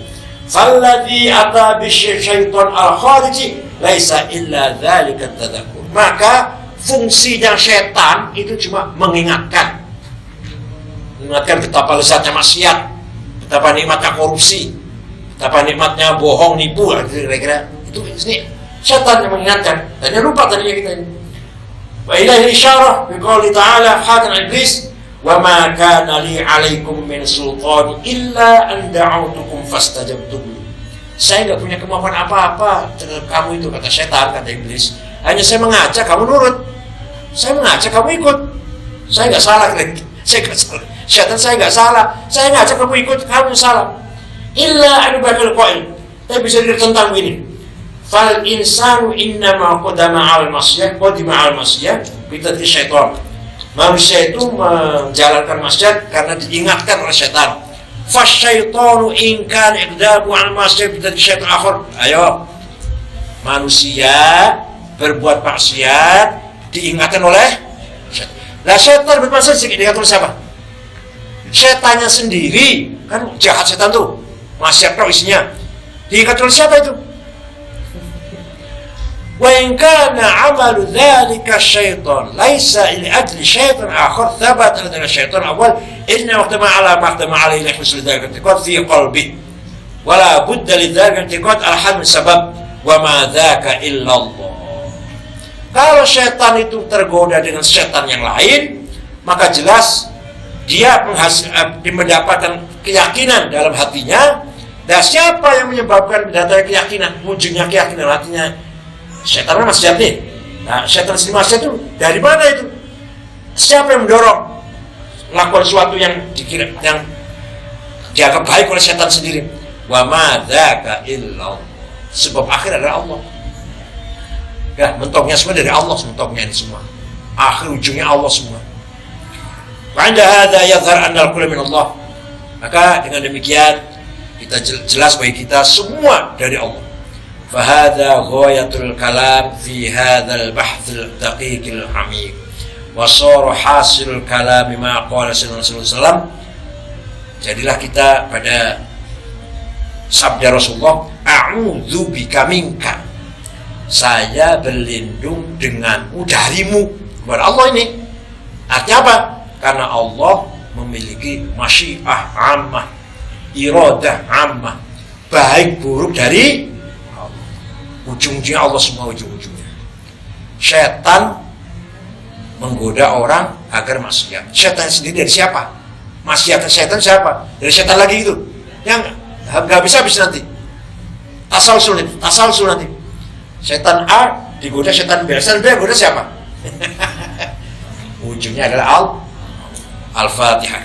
Falladzi ata bisyaitan al-khariji laisa illa dzalika tadzakur. Maka fungsinya setan itu cuma mengingatkan betapa lezatnya maksiat, betapa nikmatnya korupsi, betapa nikmatnya bohong, nipu, kira-kira. Itu ini setan yang mengingatkan, dan dia lupa tadinya kita ini. Wa ilaihi isyarah biqouli ta'ala hakan iblis wa ma kana li 'alaikum min sultan illa an da'awtukum fastajabtum. Saya enggak punya kemampuan apa-apa terhadap kamu itu, kata setan, kata iblis. Hanya saya mengajak kamu nurut, saya mengajak kamu ikut. Saya enggak salah, setan saya enggak salah. Saya ngajak kamu ikut, kamu salah. Illa an bakal qail. Tapi bisa ditentang begini. Fal insanu innama qadama 'al masyiyah bitadri syaitan. Manusia itu menjalankan maksiat karena diingatkan oleh setan. Fasyaitanu in kana iqdamu 'al masyiyah bitadri syaitan akhar. Ayo. Manusia berbuat maksiat diingatkan oleh setan. Lah setan bermaksud diingatkan oleh siapa? Setannya sendiri, kan jahat setan tuh, maksiat kau isinya. Diingatkan oleh siapa itu? Wa in kana 'amalu dzalika syaitan laisa li ajli syaitan akhar thabat anna syaitan awal inna waqtama ala maqtama alayhi husnul dzalika tiqad fi qalbi wala budda li dzalika tiqad alhamd sabab wa ma dzaka illa Allah. Kalau syaitan itu tergoda dengan setan yang lain, maka jelas dia mendapatkan keyakinan dalam hatinya. Dan siapa yang menyebabkan datangnya keyakinan, munculnya keyakinan hatinya? Setan kan maksiat nih. Nah, setan sendiri maksiat itu dari mana itu? Siapa yang mendorong lakukan sesuatu yang dikira yang dianggap baik oleh setan sendiri? Wa ma dzaka illa Allah. Sebab akhir adalah Allah. Ya, mentoknya semua dari Allah, mentoknya ini semua. Akhir ujungnya Allah semua. Wa 'inda hadza yadhhar anna al-kullu min Allah. Maka dengan demikian kita jelas bagi kita semua dari Allah. فهذا غاية الكلام في هذا البحث الدقيق العميق وصار حاصل الكلام ما قال صلى الله عليه وسلم. Jadilah kita pada sabda Rasulullah, a'udzu bika minka, saya berlindung denganmu darimu, kepada Allah ini. Artinya apa? Karena Allah memiliki masyiah ammah, iradah ammah, baik buruk dari ujung-ujungnya Allah semua, ujung-ujungnya. Setan menggoda orang agar maksiat. Setan sendiri dari siapa? Maksiatan setan siapa? Dari setan lagi itu. Yang nggak bisa habis nanti. Tasalsul nanti. Setan A digoda setan B. Setan B goda siapa? Ujungnya adalah Al-Fatihah.